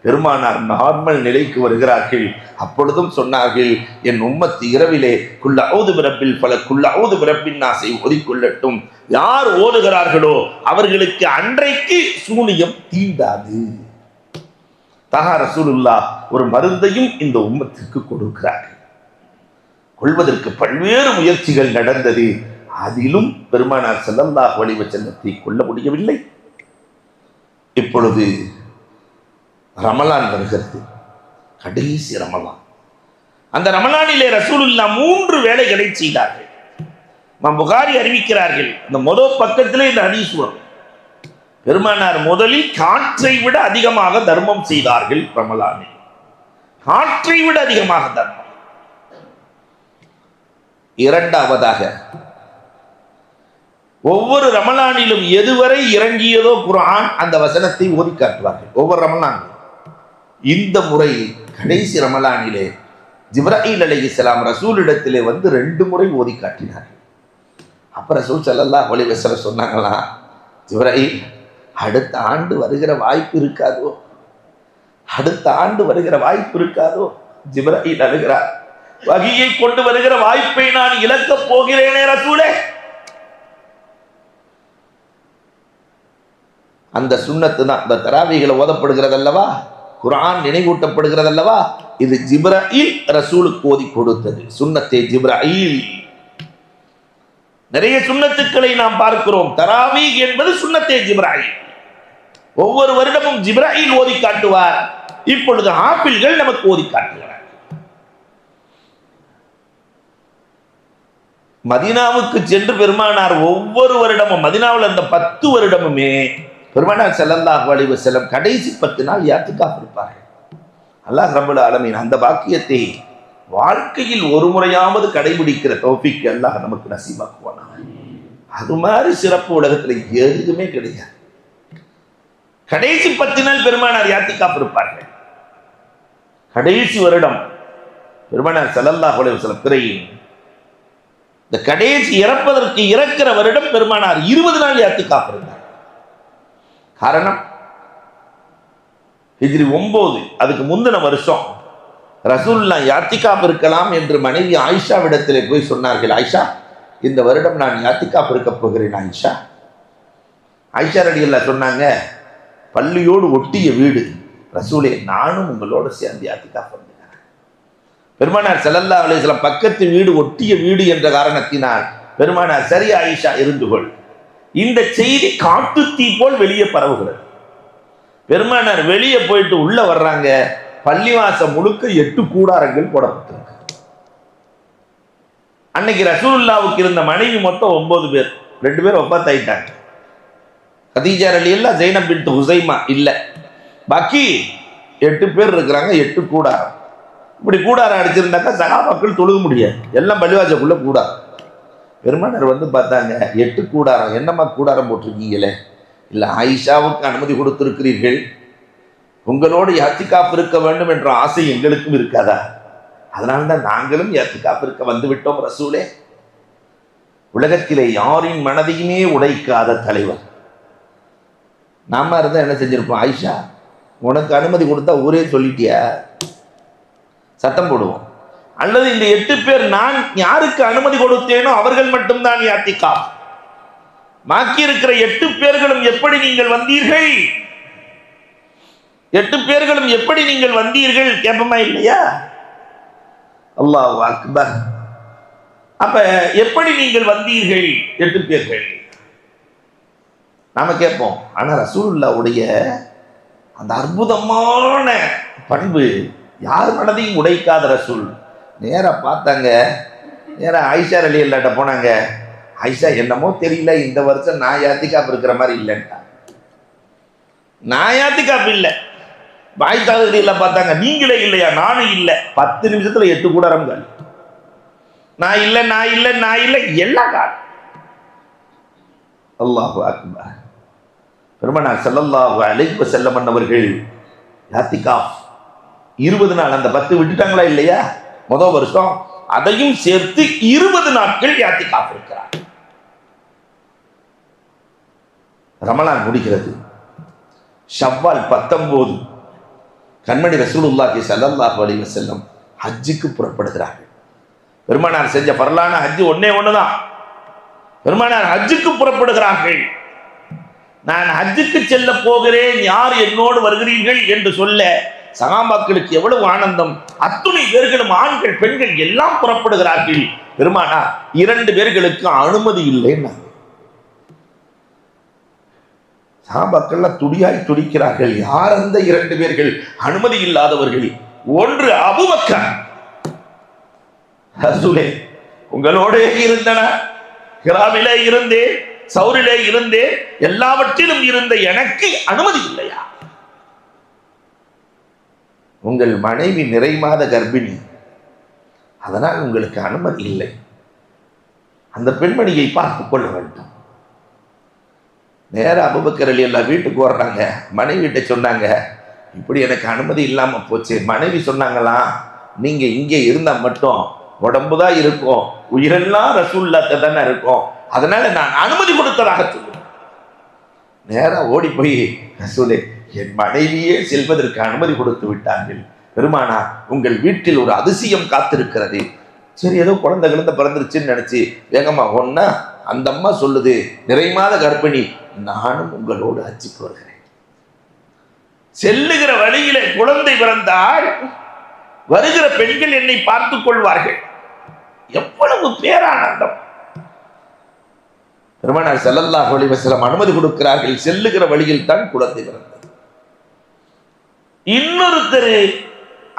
பெருமானார் நார்மல் நிலைக்கு வருகிறார்கள். அப்பொழுதும் சொன்னார்கள், என் உம்மத்து இரவிலே குல் அஊது பிரப்பில் ஃபலக், குல் அஊது பிரப்பின் நாஸை ஓதிக்கொள்ளட்டும். யார் ஓதுகிறார்களோ அவர்களுக்கு அன்றைக்கு சூனியம் தீண்டாது. தஹா ரசூலுல்லாஹ் ஒரு மருந்தையும் இந்த உம்மத்திற்கு கொடுக்கிறார்கள். கொள்வதற்கு பல்வேறு முயற்சிகள் நடந்தது. அதிலும் பெருமானார் ஸல்லல்லாஹு அலைஹி வஸல்லத்தை கொள்ள முடியவில்லை. இப்பொழுது ரமலான் வருகிறது, கடைசி ரமலான். அந்த ரமலானிலே ரசூலுல்லாஹ் 3 வேளைகளை செய்தார்கள். புகாரி அறிவிக்கிறார்கள், அந்த முதல் பக்கத்திலே இந்த ஹதீஸ் வரும். பெருமானார் முதலில் காற்றை விட அதிகமாக தர்மம் செய்தார்கள் ரமலானில். காற்றை விட அதிகமாக தர்மம். இரண்டாவதாக, ஒவ்வொரு ரமலானிலும் எதுவரை இறங்கியதோ குர்ஆன் அந்த வசனத்தை ஓதி காட்டுவார்கள் ஒவ்வொரு ரமலானிலும். இந்த முறை கடைசி ரமலானிலே ஜிப்ராயில் அலைஹிஸ்ஸலாம் ரசூலிடத்திலே வந்து 2 முறை ஓதி காட்டினார்கள். அப்ப ரசூல் ஸல்லல்லாஹு அலைஹி வஸல்லம் சொன்னாங்களா, ஜிப்ராயில் அடுத்த ஆண்டு வருகிற வாய்ப்பு இருக்காதோ, அடுத்த ஆண்டு வருகிற வாய்ப்பு இருக்காதோ. ஜிப்ராயில் அழுகிறார், வஹியை கொண்டு வருகிற வாய்ப்பை நான் இழக்கப் போகிறேனே ரசூலே. அந்த சுன்னத்து தான், இந்த தராவீகளை ஓதப்படுகிறது அல்லவா, குர்ஆன் நினைவூட்டப்படுகிறது அல்லவா, இது ஜிப்ராயில் ரசூலுக்கு ஓதி கொடுத்தது சுன்னத்தே ஜிப்ராயில். நிறைய சுன்னத்துக்களை நாம் பார்க்கிறோம். தராவீஹ் என்பது சுன்னத்தே ஜிப்ராயில். ஒவ்வொரு வருடமும் ஜிப்ராயில் ஓதி காட்டுவார். இப்பொழுது ஹாஃபில்கள் நமக்கு ஓதி காட்டுகிறார். மதீனாவுக்கு சென்று பெருமானார் ஒவ்வொரு வருடமும், மதீனாவில் அந்த 10 வருடமுமே பெருமானார் ஸல்லல்லாஹு அலைஹி வஸல்லம் கடைசி 10 நாள் இஅ்திகாஃப் இருப்பார்கள். அல்லாஹ் ரப்பல் ஆலமீன் அந்த பாக்கியத்தை வாழ்க்கையில் ஒரு முறையாவது கடைபிடிக்கிற தௌஃபீக் அல்லாஹ் நமக்கு நசீபாக்குவானாக. அது மாதிரி சிறப்பு உலகத்தில் எதுவுமே கிடையாது. கடைசி 10 நாள் பெருமானார் இஅ்திகாஃப் இருப்பார்கள். கடைசி வருடம் பெருமானார் ஸல்லல்லாஹு அலைஹி வஸல்லம் பிறையின் இந்த கடைசி இறப்பதற்கு இறக்கிற வருடம் பெருமானார் 20 நாள் இஅ்திகாஃப் இருந்தார். காரணம், ஹிஜ்ரி 9 அதுக்கு முந்தின வருஷம் ரசூலுல்லாஹ் இஅ்திகாஃப் இருக்கலாம் என்று மனைவி ஆயிஷாவிடத்திலே போய் சொன்னார்கள். ஆயிஷா, இந்த வருடம் நான் இஅ்திகாஃப் இருக்க போகிறேன் ஆயிஷா. ஆயிஷா ரலியல்லாஹு சொன்னாங்க, பள்ளியோடு ஒட்டிய வீடு ரசூலே, நானும் உங்களோட சேர்ந்து இஅ்திகாஃப் வந்தேன். பெருமானார் ஸல்லல்லாஹு அலைஹி வஸல்லம் பக்கத்து வீடு ஒட்டிய வீடு என்ற காரணத்தினால் பெருமானார், சரி ஆயிஷா இருந்து கொள். இந்த செய்தி காட்டு தீ போல் வெளியே பரவுகிறது. பெருமானார் வெளியே போயிட்டு உள்ள வர்றாங்க. பள்ளிவாசம் முழுக்க 8 கூடாரங்கள் போடப்பட்டிருக்கு. அன்னைக்கு ரசூலுல்லாவுக்கு இருந்த மனைவி மொத்தம் 9 பேர். 2 பேர் வஃபாத் ஆயிட்டாங்க. கதீஜா ரலியல்லாஹு, ஜைனப் பின்த் ஹுஸைமா இல்ல, பாக்கி 8 பேர் இருக்கிறாங்க. 8 கூடாரம். இப்படி கூடாரம் அடிச்சிருந்தாக்கா சஹாபாக்கள் தொழுக முடியாது. எல்லாம் பள்ளிவாசலுக்குள்ள கூடாரம். பெருமானார் வந்து பார்த்தாங்க, 8 கூடாரம், என்னம்மா கூடாரம் போட்டிருக்கீங்களே? இல்லை, ஆயிஷாவுக்கு அனுமதி கொடுத்திருக்கிறீர்கள், உங்களோடு இஅ்திகாஃப் இருக்க வேண்டும் என்ற ஆசை எங்களுக்கும் இருக்காதா? அதனால்தான் நாங்களும் ஏத்துக்காப்பிற்க வந்து விட்டோம் ரசூலே. உலகத்திலே யாரின் மனதையுமே உடைக்காத தலைவர். நாம இருந்தா என்ன செஞ்சிருப்போம்? ஆயிஷா, உனக்கு அனுமதி கொடுத்தா ஊரே சொல்லிட்டியா, சத்தம் போடுவோம். அல்லது இந்த 8 பேர் நான் யாருக்கு அனுமதி கொடுத்தேனோ அவர்கள் மட்டும்தான் யாத்திகாப். பாக்கி இருக்கிற 8 பேர்களும் எப்படி நீங்கள் வந்தீர்கள், 8 பேர்களும் எப்படி நீங்கள் வந்தீர்கள் கேட்போமா இல்லையா? அல்லாஹ் அக்பர். அப்ப எப்படி நீங்கள் வந்தீர்கள் 8 பேர்கள் நாம கேட்போம். ஆனா ரசூலுல்லாஹ்வுடைய அந்த அற்புதமான பண்பு யார் மனதையும் உடைக்காத ரசூல். நேரா பார்த்தாங்க, நேரா ஆயிஷா ரலியல்லாஹு அன்ஹா போனாங்க. ஆயிஷா, என்னமோ தெரியல, இந்த வருஷம் நான் யாத்திகாப் இருக்கிற மாதிரி இல்லைன்ட்டா. நான் யாத்திகாப் இல்லை. ஆயிஷா ரலியல்லாஹு பார்த்தாங்க, நீங்களே இல்லையா? நானும் இல்லை. 10 நிமிஷத்துல 8 கூடாரங்கள். நான் இல்லை, நான் இல்லை, நான் இல்லை, எல்லாம் காரணம். அல்லாஹு அக்பர். பெருமானார் ஸல்லல்லாஹு அலைஹி வஸல்லம் அவர்கள் யாத்திகாப் 20 நாள், அந்த 10 விட்டுட்டாங்களா இல்லையா முதல் வருஷம், அதையும் சேர்த்து 20 நாட்கள் யாத்திகாப் இருக்கிறார். ரமலான் முடிகிறது. ஷவ்வால் 19 கண்மணி ரசூலுல்லாஹி ஸல்லல்லாஹு அலைஹி வஸல்லம் ஹஜ்ஜுக்கு புறப்படுகிறார்கள். பெருமானார் செஞ்ச ஃபர்லான ஹஜ் ஒன்னே ஒண்ணுதான். பெருமானார் ஹஜ்ஜுக்கு புறப்படுகிறார்கள். நான் ஹஜ்ஜுக்கு செல்ல போகிறேன், யார் என்னோடு வருகிறீர்கள் என்று சொல்ல சகாபாக்களுக்கு எவ்வளவு ஆனந்தம். அத்துணை பேர்களும் ஆண்கள் பெண்கள் எல்லாம் புறப்படுகிறார்கள். பெருமானார் 2 பேர்களுக்கு அனுமதி இல்லைன்னா சகாபாக்கள் துடியாய் துடிக்கிறார்கள். யார் அந்த 2 பேர்கள் அனுமதி இல்லாதவர்கள்? ஒன்று அபூபக்கர். ரசூலே, உங்களோட இருந்தன, கிராமிலே இருந்தே, சௌரிலே இருந்தே, எல்லாவற்றிலும் இருந்த எனக்கு அனுமதி இல்லையா? உங்கள் மனைவி நிறைமாத கர்ப்பிணி, அதனால் உங்களுக்கு அனுமதி இல்லை. அந்த பெண்மணியை பார்த்துக் கொள்ள வேண்டும். நேர அபூபக்கர் ரலியல்லாஹு வீட்டுக்கு வர்றாங்க. மனைவிட்ட சொன்னாங்க, இப்படி எனக்கு அனுமதி இல்லாம போச்சு. மனைவி சொன்னாங்களாம், நீங்க இங்கே இருந்தா மட்டும் உடம்புதான் இருக்கும், உயிரெல்லாம் ரசூலுல்லாஹ்ட்ட தானே இருக்கும், அதனால நான் அனுமதி கொடுத்ததாக சொல்லுவேன். நேரா ஓடி போய், ரசூலே, என் மனைவியே செல்வதற்கு அனுமதி கொடுத்து விட்டார்கள். பெருமானா, உங்கள் வீட்டில் ஒரு அதிசயம் காத்திருக்கிறது. சரி, ஏதோ குழந்தை பிறந்துருச்சுன்னு நினைச்சு வேகமா ஒன்னா அந்த அம்மா சொல்லுது, நிறைமாத கர்ப்பிணி, நானும் உங்களோடு ஹஜ்ஜுக்கு வருகிறேன். செல்லுகிற வழியில குழந்தை பிறந்தால் வருகிற பெண்கள் என்னை பார்த்துக் கொள்வார்கள். எவ்வளவு பேரானந்தம். பெருமானார் ஸல்லல்லாஹு அலைஹி வஸல்லம் அனுமதி கொடுக்கிறார்கள். செல்லுகிற வழியில் தான் குழந்தை பிறந்தது. இன்னொருத்தர்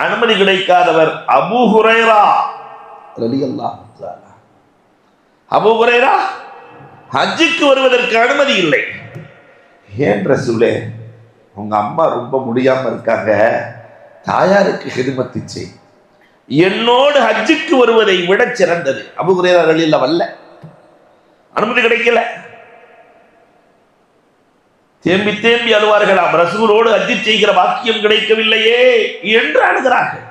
அனுமதி கிடைக்காதவர் அபூ ஹுரைரா ரலியல்லாஹு தஆலா. அபூ ஹுரைரா ஹஜ்ஜுக்கு வருவதற்கு அனுமதி இல்லை. ஏன் ரசூலே? உங்க அம்மா ரொம்ப முடியாம இருக்காங்க, தாயாருக்கு ஹிதுமத்து செய், என்னோடு ஹஜ்ஜுக்கு வருவதை விட சிறந்தது. அபூ ஹுரைரா ரலியல்லாஹு வரல, அனுமதி கிடைக்கல. தேம்பி தேம்பி அழுவார்களாம், ரசூலோடு ஹஜ்ஜு செய்கிற பாக்கியம் கிடைக்கவில்லையே என்று அழுகிறார்கள்.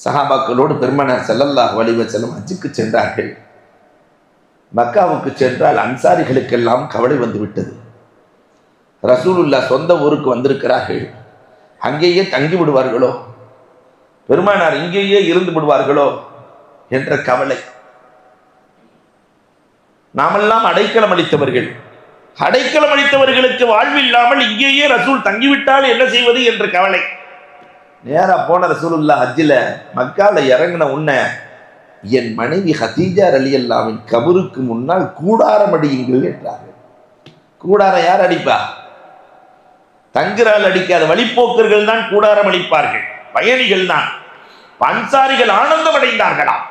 சஹாபாக்களோடு பெருமானார் ஸல்லல்லாஹு அலைஹி வஸல்லம் ஹஜ்ஜுக்கு சென்றார்கள். மக்காவுக்கு சென்றால் அன்சாரிகளுக்கெல்லாம் கவலை வந்துவிட்டது. ரசூலுல்லாஹ் சொந்த ஊருக்கு வந்திருக்கிறார்கள், அங்கேயே தங்கி விடுவார்களோ, பெருமானார் இங்கேயே இருந்து விடுவார்களோ என்ற கவலை. நாமெல்லாம் அடைக்கலம் அளித்தவர்கள், அடைக்கலம் அளித்தவர்களுக்கு வாழ்வில்லாமல் இங்கேயே ரசூல் தங்கிவிட்டால் என்ன செய்வது என்ற கவலை. நேரா போன ரசூலுல்லாஹ் ஹஜ்ஜில மக்கால இறங்கின உன்ன, என் மனைவி ஹதீஜா ரலியல்லாஹு கபருக்கு முன்னால் கூடாரம் அடியுங்கள் என்றார்கள். கூடாரம் யார் அடிப்பா? தங்குறால் அடிக்காத வழிப்போக்கர்கள் தான் கூடாரம் அடிப்பார்கள், பயணிகள் தான். அன்சாரிகள் ஆனந்தம் அடைந்தார்களாம்,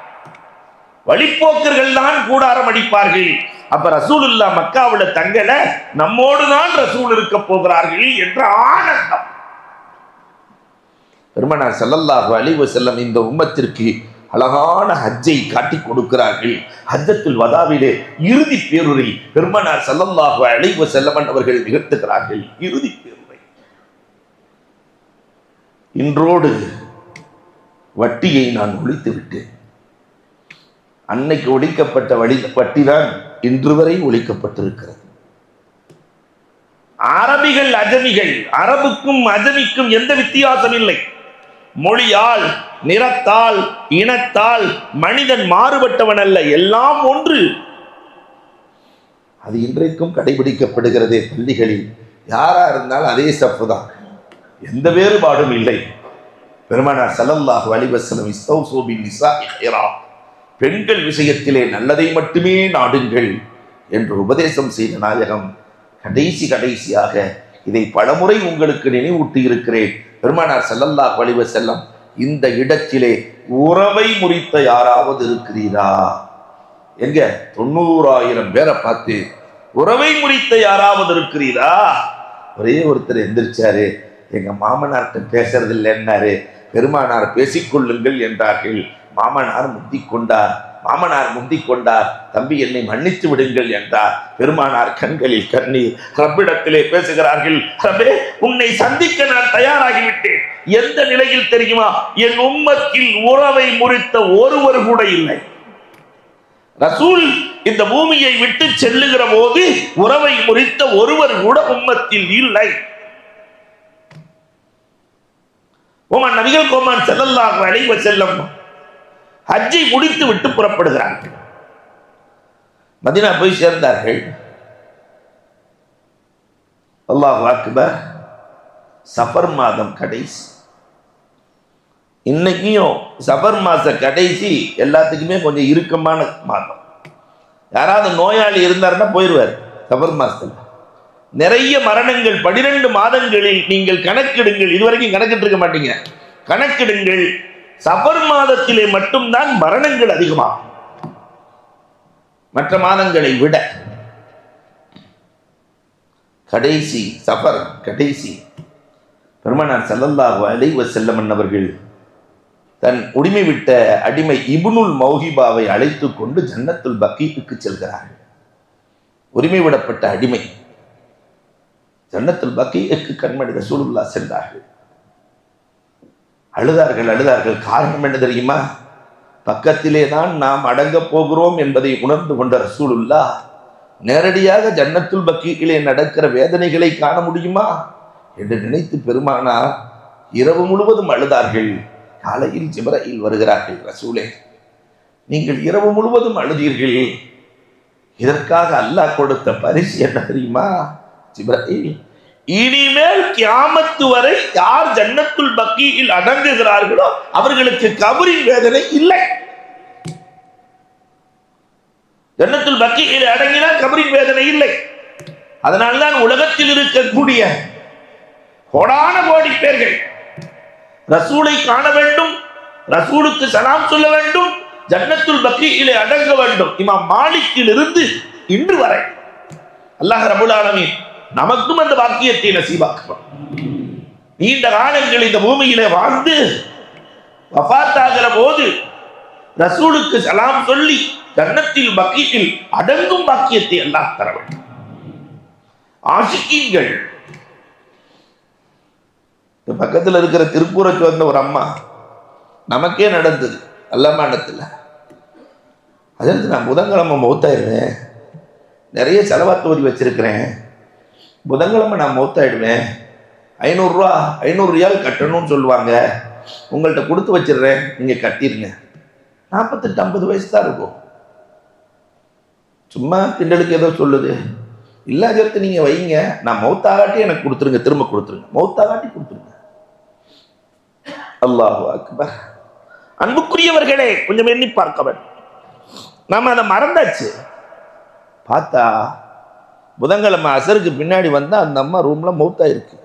வழிப்போக்கர்கள் தான் கூடாரம் அடிப்பார்கள். அப்ப ரசூலுல்லாஹ் மக்காவுல தங்கல, நம்மோடு தான் ரசூல் இருக்க போகிறார்கள் என்ற ஆனந்தம். பெருமானார் ஸல்லல்லாஹு அலைஹி வஸல்லம் இந்த உம்மத்திற்கு அழகான ஹஜ்ஜை காட்டி கொடுக்கிறார்கள். ஹஜ்ஜத்துல் வதாவிலே இறுதி பேருரை பெருமானார் ஸல்லல்லாஹு அலைஹி வஸல்லம் அவர்கள் நிகழ்த்துகிறார்கள். இறுதி பேருரை இன்றோடு வட்டியை நான் ஒழித்து விட்டேன். அன்னைக்கு ஒழிக்கப்பட்ட வட்டிதான் இன்று வரை ஒழிக்கப்பட்டிருக்கிறது. அரபிகள் அஜமிகள், அரபுக்கும் அஜமிக்கும் எந்த வித்தியாசம் இல்லை. மொழியால், நிறத்தால், இனத்தால் மனிதன் மாறுபட்டவன் அல்ல, எல்லாம் ஒன்று. அது இன்றைக்கும் கடைபிடிக்கப்படுகிறதே பள்ளிகளில். யாரா இருந்தாலும் அதே சப்பு தான், எந்த வேறுபாடும் இல்லை. பெருமானார் ஸல்லல்லாஹு அலைஹி வஸல்லம் இஸ்தௌஸூ பின் நிஸாஇ கைரா, பெண்கள் விஷயத்திலே நல்லதை மட்டுமே நாடுங்கள் என்று உபதேசம் செய்த நாயகம் கடைசியாக இதை பலமுறை உங்களுக்கு நினைவூட்டி இருக்கிறேன். பெருமானார் ஸல்லல்லாஹு அலைஹி வஸல்லம் இந்த இடத்திலே உறவை முறித்த யாராவது இருக்கிறீரா? எங்க 90,000 பேரை பார்த்து உறவை முறித்த யாராவது இருக்கிறீரா? ஒரே ஒருத்தர் எந்திரிச்சாரு, எங்க மாமனார்கிட்ட பேசுறது இல்லைன்னாரு. பெருமானார் பேசிக்கொள்ளுங்கள் என்றார்கள். மாமனார் முந்திக் கொண்டார். தம்பி, என்னை மன்னித்து விடுங்கள் என்றார். பெருமானார் கண்களில் கண்ணீர். ரப்பிடத்திலே பேசுகிறார்கள், ரப்பே, உன்னை சந்திக்க நான் தயாராகிவிட்டேன். எந்த நிலையில் தெரியுமா? என் உம்மத்தில் உறவை முறித்த ஒருவர் கூட இல்லை. ரசூல் இந்த பூமியை விட்டு செல்லுகிற போது உறவை முறித்த ஒருவர் கூட உம்மத்தில் இல்லை. ஓமன் நபிகள் கோமான் ஸல்லல்லாஹு அலைஹி வஸல்லம் ஹஜ்ஜை முடித்து விட்டு புறப்படுகிறார்கள். மதீனா போய் சேர்ந்தார்கள். அல்லாஹு அக்பர். சஃபர் மாதம் கடைசி. இன்னைக்கும் சஃபர் மாச கடைசி எல்லாத்துக்குமே கொஞ்சம் இறுக்கமான மாதம். யாராவது நோயாளி இருந்தாருன்னா போயிடுவார். சஃபர் மாசத்துல நிறைய மரணங்கள் 12 மாதங்களில் நீங்கள் கணக்கிடுங்கள். இதுவரைக்கும் கணக்கிட்டு இருக்க மாட்டீங்க. கணக்கிடுங்கள். சஃபர் மாதத்திலே மட்டும்தான் மரணங்கள் அதிகமாகும் மற்ற மாதங்களை விட. கடைசி சஃபர் கடைசி. பெருமானார் ஸல்லல்லாஹு அலைஹி வஸல்லம் அவர்கள் தன் உரிமை விட்ட அடிமை இப்னுல் மௌஹிபாவை அழைத்து கொண்டு ஜன்னத்துல் பக்கீக்கு செல்கிறார்கள். உரிமை விடப்பட்ட அடிமை ஜன்னத்துல் பக்கீக்கு கண்மணி ரசூலுல்லாஹ் சென்றார்கள். அழுதார்கள். காரணம் என்ன தெரியுமா? பக்கத்திலே தான் நாம் அடங்க போகிறோம் என்பதை உணர்ந்து கொண்ட ரசூலுல்லாஹ் நேரடியாக ஜன்னத்துல் பக்கீயிலே நடக்கிற வேதனைகளை காண முடியுமா என்று நினைத்து பெருமானார் இரவு முழுவதும் அழுதார்கள். காலையில் ஜிப்ரீல் வருகிறார்கள். ரசூலே, நீங்கள் இரவு முழுவதும் அழுதீர்கள். இதற்காக அல்லாஹ் கொடுத்த பரிசு என்ன தெரியுமா? ஜிப்ரீல், இனிமேல் கியாமத்து வரை யார் ஜன்னத்துல் பக்கீயில் அடங்குகிறார்களோ அவர்களுக்கு கபரின் வேதனை இல்லை. ஜன்னத்துல் பக்கீயில் அடங்கினால் கபரின் வேதனை இல்லை. அதனால்தான் உலகத்தில் இருக்கக்கூடிய கோடான கோடி பேர்கள் ரசூலை காண வேண்டும், ரசூலுக்கு சலாம் சொல்ல வேண்டும், ஜன்னத்துல் பக்கீயிலே அடங்க வேண்டும். இமாம் மாலிக்கில் இருந்து இன்று வரை அல்லாஹ் ரப்பல் ஆலமீன் நமக்கும் அந்த பாக்கியத்தை நசீபாக்குவான். நீண்ட காலங்கள் இந்த பூமியிலே வாழ்ந்து வஃபாத்தாகிற போது ரசூலுக்கு சலாம் சொல்லி ஜன்னத்தில் பக்கீயில் அடங்கும் பாக்கியத்தை அல்லாஹ் தர வேண்டும். ஆஷிகீன்கள். பக்கத்தில் இருக்கிற திருப்பூருக்கு வந்த ஒரு அம்மா, நமக்கே நடந்தது அல்லமானத்தில். அதற்கு நான் புதன்கிழமை மௌத்தாயிடுவேன், நிறைய செலவாத்து ஓதி வச்சிருக்கிறேன், புதன்கிழமை நான் மௌத்தாயிடுவேன், 500 ரியால் கட்டணும்னு சொல்லுவாங்க, உங்கள்கிட்ட கொடுத்து வச்சிடுறேன், நீங்கள் கட்டிடுங்க. 48-50 வயசு தான் இருக்கும். சும்மா கிண்டலுக்கு ஏதோ சொல்லுது. இல்லாஜரத்தை நீங்கள் வைங்க, நான் மௌத்தாகாட்டி எனக்கு கொடுத்துருங்க, திரும்ப கொடுத்துருங்க, மௌத்தாகாட்டி கொடுத்துருங்க. அல்லாஹு அக்பர். அன்புக்குரியவர்களே, கொஞ்சம் எண்ணி பார்க்க வேண்டும். நாம அதை மறந்தாச்சு. பார்த்தா புதன்கிழமை அசருக்கு பின்னாடி வந்தா அந்த அம்மா ரூம்ல மௌத்தாயிருக்கு.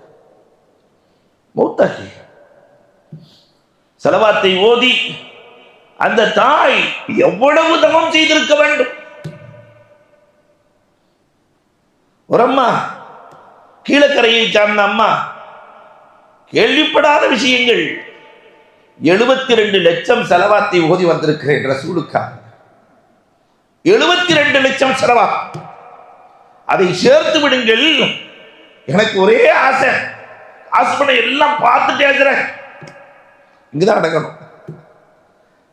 மௌத்தாகி செலவாத்தை ஓதி அந்த தாய் எவ்வளவு தவம் செய்திருக்க வேண்டும். ஒரு அம்மா, கீழக்கரையை சார்ந்த அம்மா, கேள்விப்படாத விஷயங்கள். 72 லட்சம் செலவாத்தை ஓதி வந்திருக்கிறேன் ரசூலுக்காக. 72 லட்சம் செலவா, அதை சேர்த்து விடுங்கள். எனக்கு ஒரே ஆசை, ஆசைப்பட எல்லாம் பார்த்துட்டே இருக்கிறேன், இங்கதான் அடங்கணும்.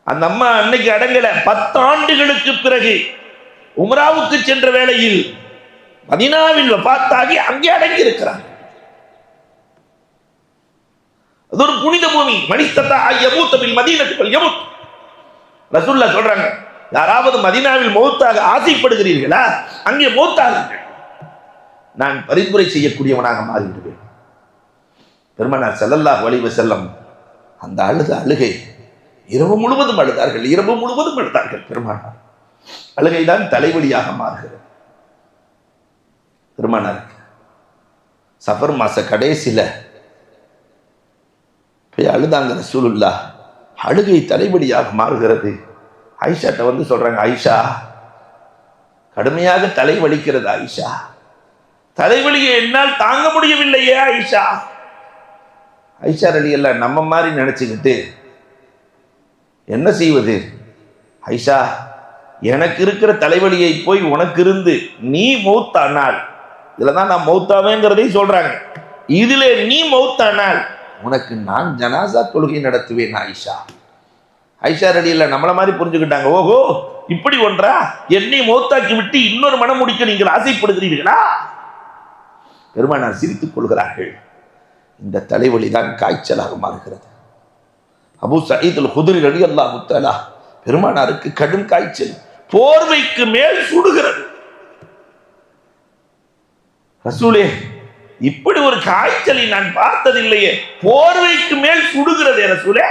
அந்த அம்மா அன்னைக்கு அடங்கல. 10 ஆண்டுகளுக்கு பிறகு உம்ராவுக்கு சென்ற வேளையில் மதீனாவில் வஃபாத்தாகி அங்கே அடங்கி இருக்கிறார். அது ஒரு புனித பூமி. மனிதத்தா யமூத் பில் மதீனத்தில் யமூத். ரசூலுல்லாஹ் சொல்றாங்க, யாராவது மதீனாவில் மௌத்தாக ஆசைப்படுகிறீர்களா, அங்கே மௌத்தாகுங்கள், நான் பரிந்துரை செய்யக்கூடியவனாக மாறிவிடுவேன். பெருமானார் ஸல்லல்லாஹு அலைஹி வஸல்லம் அந்த அழுகை இரவு முழுவதும் அழுதார்கள். இரவு முழுவதும் அழுதார்கள். பெருமானார் அழுகைதான் தலைவலியாக மாறுகிறது. பெருமானார் சஃபர் மாச கடைசியில போய் அழுதாங்க ரசூலுல்லாஹ். அழுகை தலைவலியாக மாறுகிறது. ஆயிஷாட்ட வந்து சொல்றாங்க, ஆயிஷா கடுமையாக தலை வலிக்கிறது ஆயிஷா, தலைவலியை என்னால் தாங்க முடியவில்லையே ஆயிஷா. ஆயிஷா ரலியல்லாஹு நம்ம மாதிரி நினைச்சுக்கிட்டு என்ன செய்வது, ஐஷா எனக்கு இருக்கிற தலைவலியை போய் உனக்கு இருந்து நீ மௌத்தானால், இதுல தான் நான் மௌத்தாவேங்கிறதை சொல்றாங்க, இதுல நீ மௌத்தானால் உனக்கு நான் ஜனாசா தொழுகை நடத்துவேன் ஆயிஷா. ஐஷா ரலியல்லாஹு நம்மள மாதிரி புரிஞ்சுக்கிட்டாங்க. ஓஹோ இப்படி ஒன்றா, என்னை மௌத்தாக்கி விட்டு இன்னொரு மனம் முடிக்க நீங்கள் ஆசைப்படுகிறீர்களா? பெருமானார் சிரித்துக் கொள்கிறார்கள். இந்த தலைவலி தான் காய்ச்சலாக மாறுகிறது. அபூ சயீத் அல் குத்ரி ரலியல்லாஹு தஆலா பெருமானாருக்கு கடும் காய்ச்சல், போர்வைக்கு மேல் சுடுகிறது. ரசூலே இப்படி ஒரு காய்ச்சலை நான் பார்த்ததில்லையே, போர்வைக்கு மேல் சுடுகிறதே ரசூலே.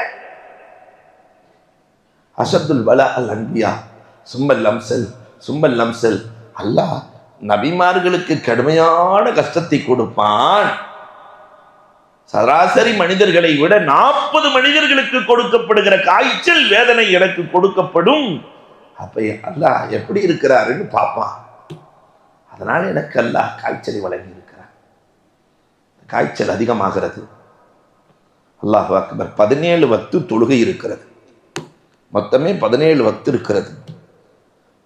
அஷத்துல் பலா அல் அன்பியா சும்மல் அம்சல் சும்மல் அம்சல். அல்லாஹ் நபிமார்களுக்கு கடுமையான கஷ்டத்தை கொடுப்பான். சராசரி மனிதர்களை விட 40 மனிதர்களுக்கு கொடுக்கப்படுகிற காய்ச்சல் வேதனை எனக்கு கொடுக்கப்படும். அப்ப அல்லாஹ் எப்படி இருக்கிறாருன்னு பார்ப்பான். அதனால எனக்கு அல்லாஹ் காய்ச்சலை வழங்கி இருக்கிறார். காய்ச்சல் அதிகமாகிறது. அல்லாஹு அக்பர். 17 வக்து தொழுகை இருக்கிறது. மொத்தமே 17 வக்து இருக்கிறது.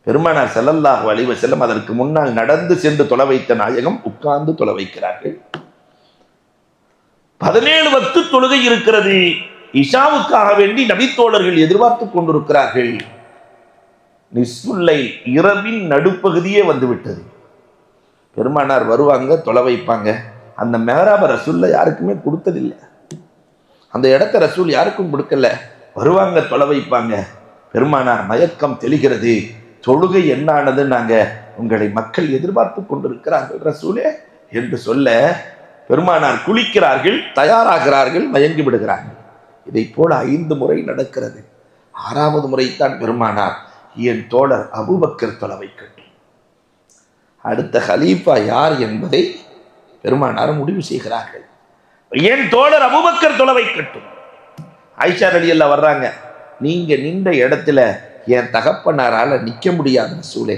பெருமானார் ஸல்லல்லாஹு அலைஹி வஸல்லம் அதற்கு முன்னால் நடந்து சென்று தொலை வைத்த நாயகம் உட்கார்ந்து தொலை வைக்கிறார்கள். 17 வக்து தொழுகை இருக்கிறது. இஷாவுக்காக வேண்டி நபித்தோழர்கள் எதிர்பார்த்து கொண்டிருக்கிறார்கள். நிஸ்ஃபுல்லைல் இரவின் நடுப்பகுதியே வந்துவிட்டது. பெருமானார் வருவாங்க, தொலை வைப்பாங்க. அந்த மெஹராப ரசூல்ல யாருக்குமே கொடுத்ததில்லை. அந்த இடத்த ரசூல் யாருக்கும் கொடுக்கல. வருவாங்க, தொலை வைப்பாங்க. பெருமானார் மயக்கம் தெளிகிறது. தொழுகை என்னானது, நாங்க உங்களை மக்கள் எதிர்பார்த்து கொண்டிருக்கிறார்கள் ரசூலே என்று சொல்ல பெருமானார் குளிக்கிறார்கள், தயாராகிறார்கள், மயங்கி விடுகிறார்கள். இதை போல 5 முறை நடக்கிறது. 6வது முறைத்தான் பெருமானார் என் தோழர் அபூபக்கர் தொலை வைக்கட்டும், அடுத்த ஹலீஃபா யார் என்பதை பெருமானார் முடிவு செய்கிறார்கள். என் தோழர் அபூபக்கர் தொலை வைக்கட்டும். ஆயிஷா ரலியல்லாஹு வர்றாங்க. நீங்க நின்ற இடத்துல என் தகப்பனாரால நிற்க முடியாது ரசூலே,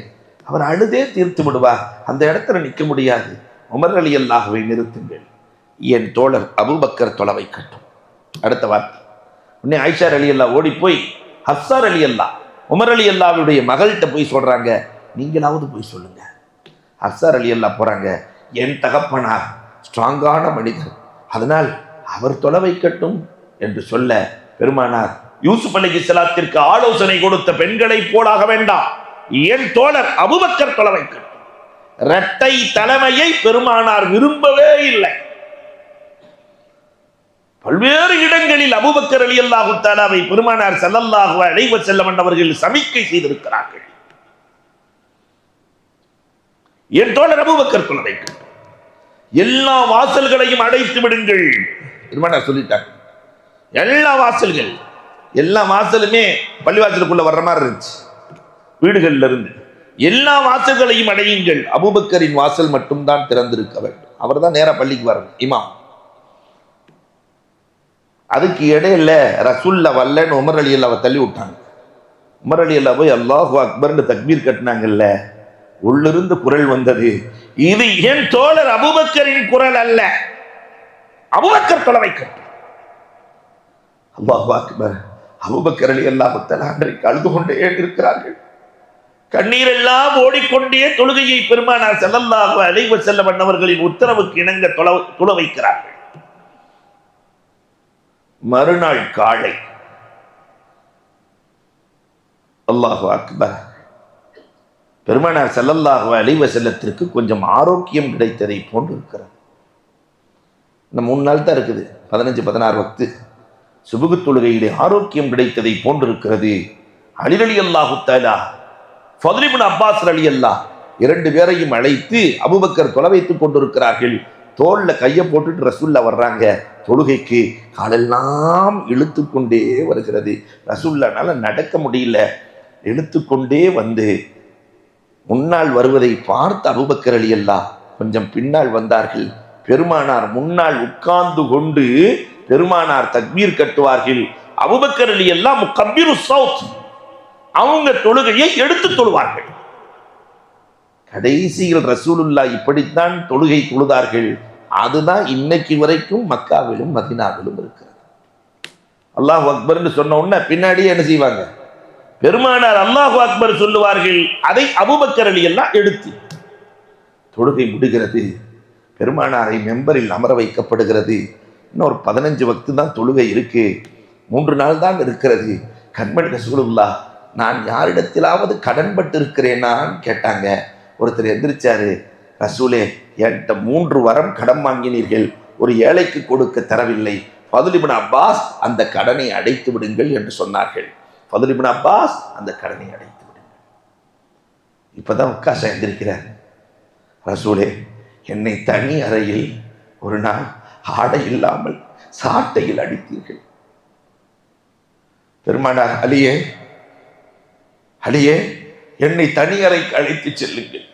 அவர் அழுதே தீர்த்து விடுவார், அந்த இடத்துல நிற்க முடியாது, உமர் ரலியல்லாஹுவை நிறுத்துங்கள், என் தோழர் அபூபக்கர் தொலை வைக்கட்டும். அடுத்த வார்த்தை. உடனே ஆயிஷா ரலியல்லாஹு ஓடி போய் ஹஃப்ஸா ரலியல்லாஹு உமர் ரலியல்லாஹுடைய மகள்கிட்ட போய் சொல்றாங்க, நீங்களாவது போய் சொல்லுங்க. ஹஃப்ஸா ரலியல்லாஹு போறாங்க. என் தகப்பனார் ஸ்ட்ராங்கான மனிதர், அதனால் அவர் தொலை வைக்கட்டும் என்று சொல்ல பெருமானார் யூசுப் அலைஹிஸ்ஸலாத்திற்கு ஆலோசனை கொடுத்த பெண்களை போலாக வேண்டாம், என் தோழர் அபூபக்கர் தொலை வைக்கட்டும். இரட்டை தலைமையை பெருமானார் விரும்பவே இல்லை. பல்வேறு இடங்களில் அபூபக்கர் ரலியல்லாஹு தஆலாவை பெருமானார் ஸல்லல்லாஹு அலைஹி வஸல்லம் அவர்கள் சமிக்கை செய்திருக்கிறார்கள். என் தோழர் அபூபக்கர் தொலை வைக்கட்டும், எல்லா வாசல்களையும் அடைத்து விடுங்கள் பெருமானார் சொல்லிட்டாங்க. எல்லா வாசலுமே பள்ளிவாசலுக்குள்ள வர்ற மாதிரி இருந்துச்சு. வீடுகள்ல இருந்து எல்லா வாசல்களையும் அடையுங்கள், அபூபக்கரின் வாசல் மட்டும்தான் திறந்திருக்க வேண்டும், அவர் தான் நேரா பள்ளிக்கு வரணும், இமாம். அதுக்கு இடையில ரசூல்லா வல்லன்னு உமர் ரலியல்லாஹு தள்ளி விட்டாங்க. உமர் ரலியல்லாஹு போய் அல்லாஹு அக்பர்னு தக்பீர் கட்டினாங்கல்ல, உள்ளிருந்து குரல் வந்தது, இது என் தோழர் அபூபக்கரின் குரல் அல்ல, அபூபக்கர் தொலை வைக்கட்டும். அல்லாஹு அக்பர். அபூபக்கர் ரலியல்லாஹு தஆலா அன்றைக்கு அழுது கொண்டே இருக்கிறார்கள். கண்ணீர் எல்லாம் ஓடிக்கொண்டே தொழுகையை பெருமானார் ஸல்லல்லாஹு அலைஹி வஸல்லம் அவர்களின் உத்தரவுக்கு இணங்க தொலை வைக்கிறார்கள். மறுநாள் காலை அல்லாஹு அக்பர், பெருமானார் ஸல்லல்லாஹு அலைஹி வஸல்லத்திற்கு கொஞ்சம் ஆரோக்கியம் கிடைத்ததை போன்று இருக்கிறது. இந்த 3 நாள் தான் இருக்குது, 15-16 வக்து சுபுகு தொழுகையிலே ஆரோக்கியம் கிடைத்ததை போன்று இருக்கிறது. அலி ரலியல்லாஹு தஆலா, ஃபத்ல் இப்னு அப்பாஸ் ரலியல்லாஹ் 2 பேரையும் அழைத்து அபூபக்கர் தொலை வைத்துக் கொண்டிருக்கிறார்கள். தோல்ல கையை போட்டுட்டு ரசூல்லா வர்றாங்க தொழுகைக்கு. காலெல்லாம் இழுத்து கொண்டே வருகிறது. ரசூல்லானால நடக்க முடியல. இழுத்து கொண்டே வந்து முன்னால் வருவதை பார்த்து அபூபக்கர் ரலியல்லாஹ் கொஞ்சம் பின்னால் வந்தார்கள். பெருமானார் முன்னால் உட்கார்ந்து கொண்டு பெருமானார் தக்பீர் கட்டுவார்கள். அபூபக்கர் ரலியல்லாஹ் முகப்பிரு ஸௌத், அவங்க தொழுகையை எடுத்து தொழுவார்கள். கடைசியில் ரசூலுல்லாஹ் இப்படித்தான் தொழுகை தொழுதார்கள். அதுதான் இன்னைக்கு வரைக்கும் மக்காவிலும் மதீனாவிலும் இருக்கிறது. அல்லாஹ் அக்பர்னு சொன்ன உடனே பின்னாடியே என்ன செய்வாங்க, பெருமானார் அல்லாஹு அக்பர் சொல்லுவார்கள். அதை அபூபக்கர் ரலியல்லாஹ் எடுத்து தொழுகை முடிகிறது. பெருமானாரை மெம்பரில் அமர வைக்கப்படுகிறது. இன்னொரு 15 வக்து தான் தொழுகை இருக்கு, 3 நாள் தான் இருக்கிறது. கண்மணி ரசூலுல்லாஹ், நான் யாரிடத்திலாவது கடன்பட்டு இருக்கிறேனான்னு கேட்டாங்க. ஒருத்தர் எந்திரிச்சாரு, ரசூலே என்கிட்ட 3 வரம் கடன் வாங்கினீர்கள், ஒரு ஏழைக்கு கொடுக்க தரவில்லை. ஃபத்ல் இப்னு அப்பாஸ் அந்த கடனை அடைத்து விடுங்கள் என்று சொன்னார்கள். ஃபத்ல் இப்னு அப்பாஸ் அந்த கடனை அடைத்து விடுங்கள். இப்பதான் உட்காச எந்திரிக்கிறார். ரசூலே, என்னை தனி அறையில் ஒரு நாள் ஆடை இல்லாமல் சாட்டையில் அடித்தீர்கள். பெருமானார், அலியே அலியே, என்னை தனி அறைக்கு அழைத்து செல்லுங்கள்.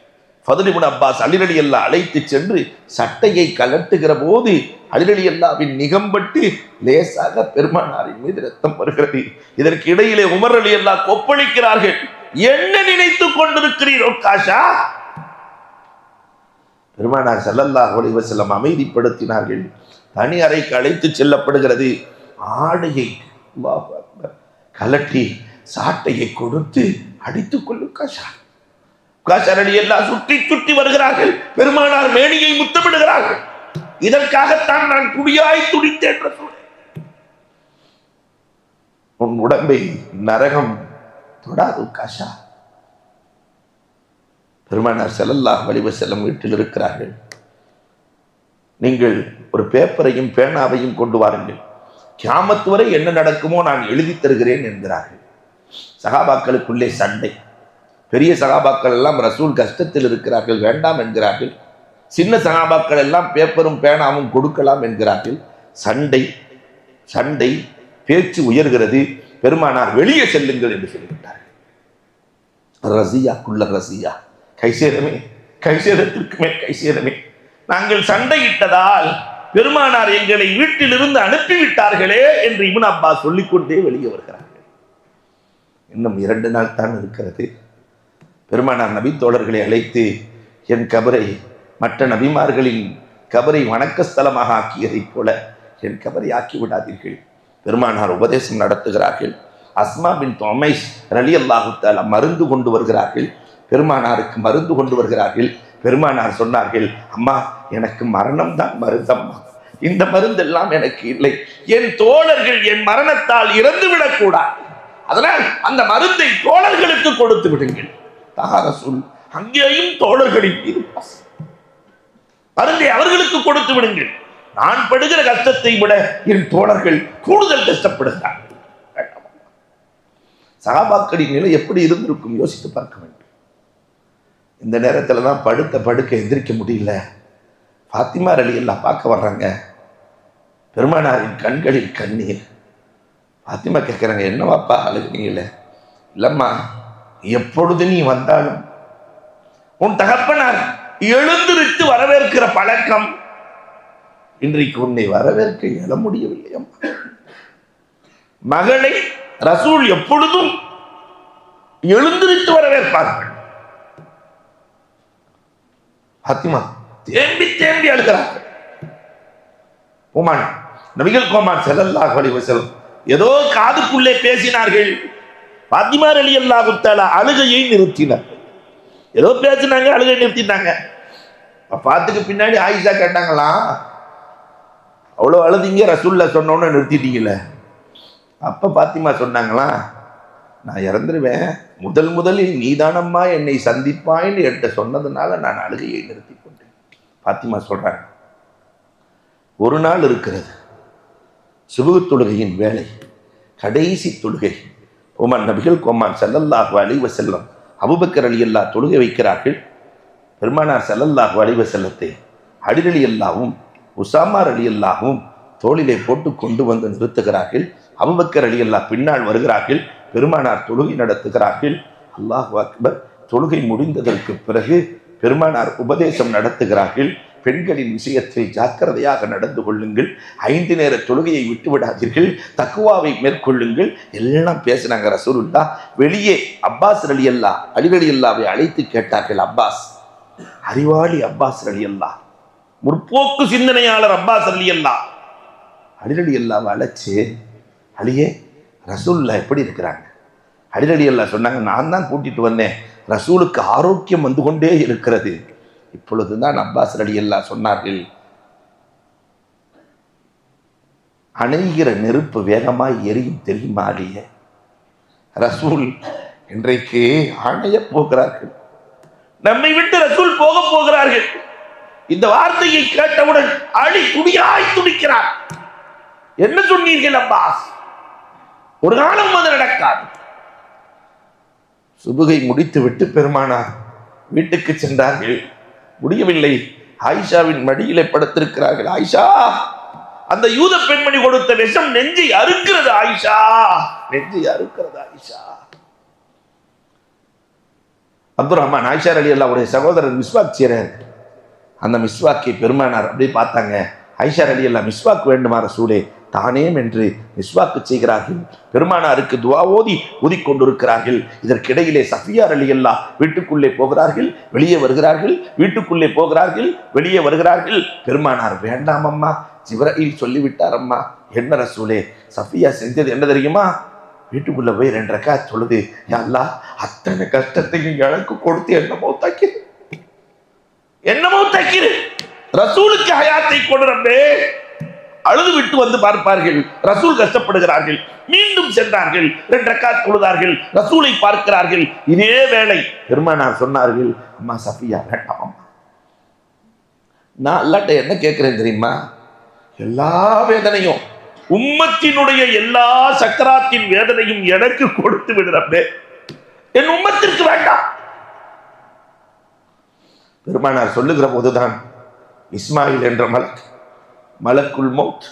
ஃபத்ல் இப்னு அப்பாஸ் அலி ரலியல்லாஹ் அழைத்து சென்று சட்டையை கலட்டுகிற போது அலி ரலியல்லாஹ்வின் நிகம்பட்டு லேசாக பெருமானாரின் மீது ரத்தம் வருகிறது. இதற்கு இடையிலே உமர் ரலியல்லாஹ் கொப்பளிக்கிறார்கள். என்ன நினைத்துக் கொண்டிருக்கிறீரோ காஷா? பெருமானார் ஸல்லல்லாஹு அலைஹி வஸல்லம் அமைதிப்படுத்தினார்கள். தனி அறைக்கு அழைத்து செல்லப்படுகிறது. ஆடையை கலட்டி சாட்டையை கொடுத்து அடித்துக் கொள்ளு காஷா. காஷா ரலியல்லாஹ் சுற்றி சுற்றி வருகிறார்கள். பெருமானார் மேனியை முத்தமிடுகிறார்கள். இதற்காகத்தான் நான் குடியாய் துடித்தேன். உன் உடம்பை நரகம் தொடாது காஷா. பெருமானார் ஸல்லல்லாஹு அலைஹி வஸல்லம் வீட்டில் இருக்கிறார்கள். நீங்கள் ஒரு பேப்பரையும் பேனாவையும் கொண்டு வாருங்கள், கியாமத் வரை என்ன நடக்குமோ நான் எழுதி தருகிறேன் என்கிறார்கள். சகாபாக்களுக்குள்ளே சண்டை. பெரிய சகாபாக்கள் எல்லாம் ரசூல் கஷ்டத்தில் இருக்கிறார்கள், வேண்டாம் என்கிறார்கள். சின்ன சகாபாக்கள் எல்லாம் பேப்பரும் பேனாவும் கொடுக்கலாம் என்கிறார்கள். சண்டை சண்டை, பேச்சு உயர்கிறது. பெருமானார் வெளியே செல்லுங்கள் என்று சொல்லிவிட்டார்கள். ரசியாக்குள்ள ரசியா, கைசேதமே கைசேதத்திற்கு மேல் கைசேதமே. நாங்கள் சண்டையிட்டதால் பெருமானார் எங்களை வீட்டிலிருந்து அனுப்பிவிட்டார்களே என்று இப்னு அப்பாஸ் சொல்லிக்கொண்டே வெளியே வருகிறார்கள். இன்னும் 2 நாள் தான் இருக்கிறது. பெருமானார் நபி தோழர்களை அழைத்து, என் கபரை மற்ற நபிமார்களின் கபரை வணக்க ஸ்தலமாக ஆக்கியதைப் போல என் கபரை ஆக்கி விடாதீர்கள். பெருமானார் உபதேசம் நடத்துகிறார்கள். அஸ்மா பின் உமைஸ் ரலியல்லாஹு தஆலா மருந்து கொண்டு வருகிறார்கள். பெருமானாருக்கு மருந்து கொண்டு வருகிறார்கள். பெருமானார் சொன்னார்கள், அம்மா, எனக்கு மரணம் தான் மருந்தம்மா, இந்த மருந்தெல்லாம் எனக்கு இல்லை. என் தோழர்கள் என் மரணத்தால் இறந்துவிடக் கூடாது, அதனால் அந்த மருந்தை தோழர்களுக்கு கொடுத்து விடுங்கள். ரசூல் அங்கேயும் தோழர்களின் மீது மருந்தை அவர்களுக்கு கொடுத்து விடுங்கள். நான் படுகிற கஷ்டத்தை விட என் தோழர்கள் கூடுதல் கஷ்டப்படுகிறார்கள். சஹாபாக்களின் நிலை எப்படி இருந்திருக்கும் யோசித்து பார்க்க வேண்டும். இந்த நேரத்தில் தான் படுத்த படுக்க எந்திரிக்க முடியல. ஃபாத்திமா ரலியல்லாஹ் பார்க்க வர்றாங்க. பெருமானாரின் கண்களில் கண்ணீர். ஃபாத்திமா கேட்குறாங்க, என்னவாப்பா அழுகுனீங்களே? இல்லம்மா, எப்பொழுது நீ வந்தாலும் உன் தகப்பனார் எழுந்திருத்து வரவேற்கிற பழக்கம் இன்றைக்கு உன்னை வரவேற்க இயல முடியவில்லை. அம்மா, மகளை ரசூல் எப்பொழுதும் எழுந்திருத்து வரவேற்பார்கள். ஃபாத்திமா தேம்பி தேம்பி அழுகிறார்கள். ஓமான் நபிகள் கோமான் ஸல்லல்லாஹு அலைஹி வஸல்லம் ஏதோ காதுக்குள்ளே பேசினார்கள். ஃபாத்திமா ரலியல்லாஹு தஆலா அழுகையை நிறுத்தினார். ஏதோ பேசினாங்க, அழுகை நிறுத்திட்டாங்க. பாத்துக்கு பின்னாடி ஆயிஷா கேட்டாங்களா, அவ்வளோ அழுதிங்க, ரசூல்லா சொன்னோன்னு நிறுத்திட்டீங்களே. அப்போ பாத்திமா சொன்னாங்களா, நான் இறந்துருவேன், முதலில் நீதானம்மா என்னை சந்திப்பாயின்னு என்கிட்ட சொன்னதுனால நான் அழுகையை நிறுத்தி கொண்டேன். பாத்திமா சொல்றாங்க, ஒரு நாள் இருக்கிறது, சுபஹ் தொழுகையின் வேலை, கடைசி தொழுகை. உமர் நபிகள் கோமான் ஸல்லல்லாஹு அலைஹி வஸல்லம் அபூபக்கர் ரலியல்லாஹு தொழுகை வைக்கிறார்கள். பெருமானார் ஸல்லல்லாஹு அலைஹி வஸல்லத்தை அலி ரலியல்லாஹுவும் உசாமா ரலியல்லாஹுவும் தோளிலே போட்டு கொண்டு வந்து நிறுத்துகிறார்கள். அபூபக்கர் ரலியல்லாஹு பின்னால் வருகிறார்கள். பெருமானார் தொழுகை நடத்துகிறார்கள். அல்லாஹு அக்பர். தொழுகை முடிந்ததற்கு பிறகு பெருமானார் உபதேசம் நடத்துகிறார்கள். பெண்களின் விஷயத்தில் ஜாக்கிரதையாக நடந்து கொள்ளுங்கள், 5 நேர தொழுகையை விட்டுவிடாதீர்கள், தக்குவாவை மேற்கொள்ளுங்கள், எல்லாம் பேசினாங்க ரசூலுல்லாஹ். வெளியே அப்பாஸ் ரலியல்லாஹ் அலி ரலியல்லாஹ்வை அழைத்து கேட்டார்கள். அப்பாஸ், அறிவாளி அப்பாஸ் ரலியல்லாஹ், முற்போக்கு சிந்தனையாளர் அப்பாஸ் ரலியல்லாஹ், அலி ரலியல்லாஹ்வை அழைச்சு, அலியே ரசூலுல்லாஹ் எப்படி இருக்கிறாங்க? அலி ரலியல்லாஹ் சொன்னாங்க, நான் தான் கூட்டிட்டு வந்தேன், ரசூலுக்கு ஆரோக்கியம் வந்து கொண்டே இருக்கிறது. இப்பொழுதுதான் அப்பாஸ் ரலியல்லாஹ் சொன்னார்கள், அணைகிற நெருப்பு வேகமாய் எரியும் தெரியுமா அலியே? ரசூல் இன்றைக்கு அணைய போகிறார்கள், நம்மை விட்டு ரசூல் போக போகிறார்கள். இந்த வார்த்தையை கேட்டவுடன் அலி துடியாய் துடிக்கிறார். என்ன சொன்னீர்கள் அப்பாஸ்? ஒரு காலம் அது நடக்காது. சுபுகை முடித்து விட்டு பெருமானார் வீட்டுக்கு சென்றார்கள். முடியவில்லை, ஆயிஷாவின் மடியிலே படுத்திருக்கிறார்கள். ஆயிஷா, அந்த யூத பெண்மணி கொடுத்த விஷம் நெஞ்சை அறுக்கிறது ஆயிஷா, நெஞ்சை அறுக்கிறது ஆயிஷா. அப்துல் ரஹ்மான் ஆயிஷா ரலியல்லாஹுடைய சகோதரர் மிஸ்வாக் செய்றார். அந்த மிஸ்வாக்கை பெருமானார் அப்படியே பார்த்தாங்க. ஆயிஷா ரலியல்லாஹு மிஸ்வாக் வேண்டுமா ரசூலே? தானே என்று மிஸ்வாக்கு செய்கிறார்கள். பெருமானாருக்கு துவா ஓதி ஊதிக்கொண்டிருக்கிறார்கள். இதற்கிடையிலே சஃபியா ரலியல்லாஹு வீட்டுக்குள்ளே போகிறார்கள், வெளியே வருகிறார்கள், வீட்டுக்குள்ளே போகிறார்கள், வெளியே வருகிறார்கள். பெருமானார், வேண்டாம் அம்மா, ஜிப்ரீல் சொல்லிவிட்டார் அம்மா. என்ன ரசூலே? சஃபியா செஞ்சது என்ன தெரியுமா? வீட்டுக்குள்ள போய் 2 ரக்காத் தொழுது, யா அல்லாஹ் அத்தனை கஷ்டத்தையும் எனக்கு கொடுத்து என்னமோ தக்கிரு, ரசூலுக்கு ஹயாத்தை கொடு ரப்பே. அழுது விட்டு வந்து பார்ப்பார்கள், ரசூல் கஷ்டப்படுகிறார்கள். மீண்டும் சென்றார்கள், 2 ரக்காத் தொழுதார்கள், ரசூலை பார்க்கிறார்கள். இதே வேளை பெருமானார் சொன்னார்கள், அம்மா சஃபியா வேண்டாம் அம்மா, நான் அல்லாஹ்ட்ட என்ன கேட்கிறேன் தெரியுமா? எல்லா வேதனையும், உம்மத்தினுடைய எல்லா சக்கராத்தின் வேதனையும் எனக்கு கொடுத்து விடுறப்பே, என் உம்மத்திற்கு வேண்டாம். பெருமானார் சொல்லுகிற போதுதான் இஸ்மாயில் என்ற மலக்குல் மௌத்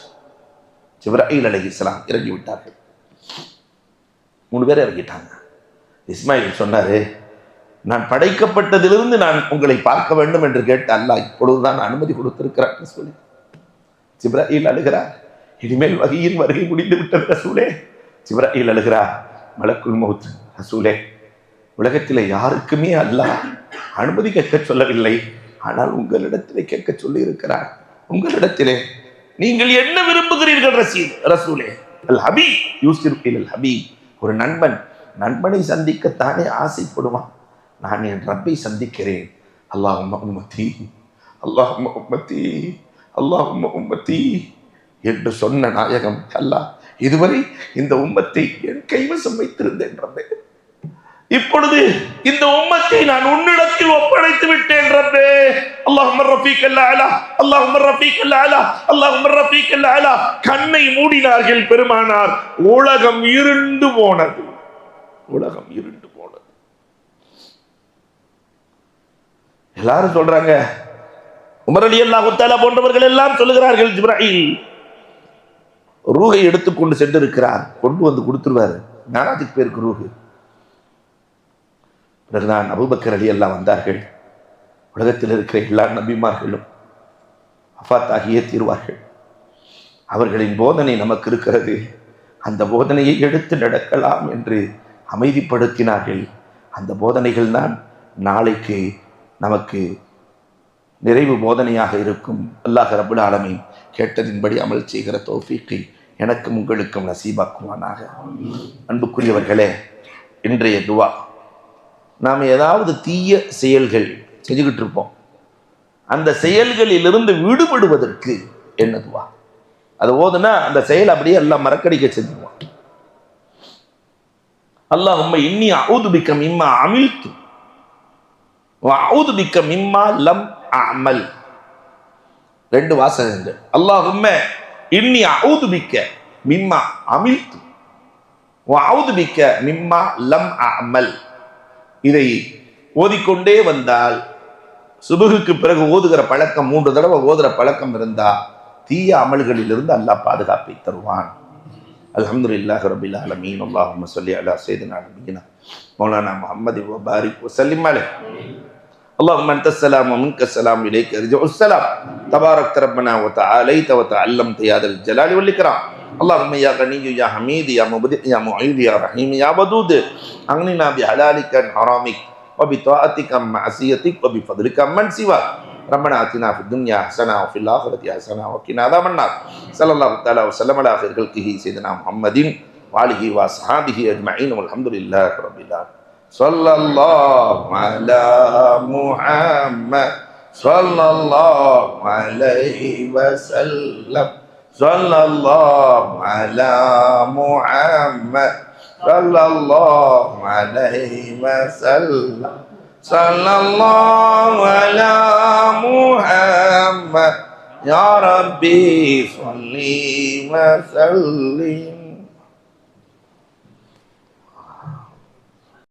ஜிப்ரீல் அலைஹிஸ்ஸலாம் இறங்கி விட்டார்கள். 3 பேர் இறங்கிட்டாங்க. இஸ்மாயில் சொன்னாரு, நான் படைக்கப்பட்டதிலிருந்து நான் உங்களை பார்க்க வேண்டும் என்று கேட்ட அல்லாஹ் இப்பொழுதுதான் அனுமதி கொடுத்திருக்கிறார் சொல்லி ஜிப்ரீல் அழுகிறார். இனிமேல் வகையின் வருகை முடிந்து விட்டது ரசூலே. ஜிப்ரீல் அழுகிறார். மலக்குல் மௌத், ரசூலே, உலகத்திலே யாருக்குமே அல்லாஹ் அனுமதி கேட்க சொல்லவில்லை, ஆனால் உங்களிடத்திலே கேட்க சொல்லி இருக்கிறார். உங்களிடத்திலே நீங்கள் என்ன விரும்புகிறீர்கள் ரசூலே? அல் ஹபீப் யூசிர் இலல் ஹபீப். ஒரு நண்பனை சந்திக்கத்தானே ஆசைப்படுவான். நான் என் ரப்பை சந்திக்கிறேன். அல்லாஹும்ம உம்மத்தி, அல்லாஹும்ம உம்மத்தி, அல்லாஹும்ம உம்மத்தி என்று சொன்ன நாயகம் அல்லாஹ், இதுவரை இந்த உம்மத்தை என் கைவசம் வைத்திருந்தேன் ரப்பே, இப்பொழுது இந்த உம்மத்தை நான் உன்னிடத்தில் ஒப்படைத்து விட்டேன் ரப்பே. அல்லாஹும்ம ரஃபீக்கல் அலா, அல்லாஹும்ம ரஃபீக்கல் அலா, அல்லாஹும்ம ரஃபீக்கல் அலா. கண்ணை மூடினார்கள் பெருமானார். உலகம் இருண்டு போனது, உலகம் இருண்டு போனது. எல்லாரும் சொல்றாங்க, உமர் ரலியல்லாஹு தஆலா போன்றவர்கள் எல்லாம் சொல்லுகிறார்கள், ஜிப்ரீல் ரூஹை எடுத்துக்கொண்டு சென்றிருக்கிறார், கொண்டு வந்து கொடுத்துருவாரு. நானாத்துக்கு பேருக்கு ரூஹு. பிறகுதான் அபூபக்கர் ரலியல்லாஹு வந்தார்கள். உலகத்தில் இருக்கிற எல்லா நபிமார்களும் வஃபாத் ஆகியே தீர்வார்கள். அவர்களின் போதனை நமக்கு இருக்கிறது, அந்த போதனையை எடுத்து நடக்கலாம் என்று அமைதிப்படுத்தினார்கள். அந்த போதனைகள் தான் நாளைக்கு நமக்கு நிறைவு போதனையாக இருக்கும். அல்லாஹ் ரப்புல் ஆலமீன் கேட்டதின்படி அமல் செய்கிற தௌஃபீக்கை எனக்கும் உங்களுக்கும் நசீபாக்குவானாக. அன்புக்குரியவர்களே, இன்றைய துவா, நாம் ஏதாவது தீய செயல்கள் செஞ்சுக்கிட்டு இருப்போம், அந்த செயல்களிலிருந்து விடுபடுவதற்கு என்ன துவா? அது ஓதுனா அந்த செயல் அப்படியே எல்லாம் மறக்கடிக்க செஞ்சுருவான். அல்லாஹும்ம இன்னி அஊது பிக்க மிம்மா அமில்து வ அஊது பிக்க மிம்மா லம் அமல். 2 வாசகங்கள். அல்லாஹும்ம இன்னி அஊது பிக்க மிம்மா அமில்து வ அஊது பிக்க மிம்மா லம் அமல். இதை ஓதிக்கொண்டே வந்தால் சுபகுக்கு பிறகு ஓதுகிற பழக்கம் 3 தடவை ஓதுகிற பழக்கம் இருந்தா தீய அமல்களிலிருந்து அல்லாஹ் பாதுகாப்பை தருவான். அல்ஹம்துலில்லாஹி ரப்பில் ஆலமீன். அல்லாஹும்ம ஸல்லி அலா ஸையிதினா நபியினா மௌலானா முஹம்மதி வ பாரிக் வ ஸல்லிம் அலைஹி. அல்லாஹும்ம அன்தஸ் ஸலாம் வ மின்கஸ் ஸலாம் இலைக யர்ஜுஸ் ஸலாம் தபாரக் ரப்பனா வ தஆலைத வ தஅல்லம்த யா தல் ஜலாலி வல் இக்ராம். அல்லாஹும்ம யா கனிய்யு யா ஹமீது யா முபதி யா முஈது யா ரஹீம் யா வதூத் அக்னினா பி ஹலாலிக அன் ஹராமிக் وبطاعتك معصيتك وبفضلك من سواك ربنا آتنا في الدنيا حسنة وفي الآخرة حسنة وقنا عذاب النار. صلى الله تعالى وسلم على خير خلقه سيدنا محمد وآله وأصحابه أجمعين والحمد لله رب العالمين. صلى الله على محمد صلى الله عليه وسلم صلى الله على محمد صلى الله عليه وسلم صلى الله على محمد يا ربي صل وسلم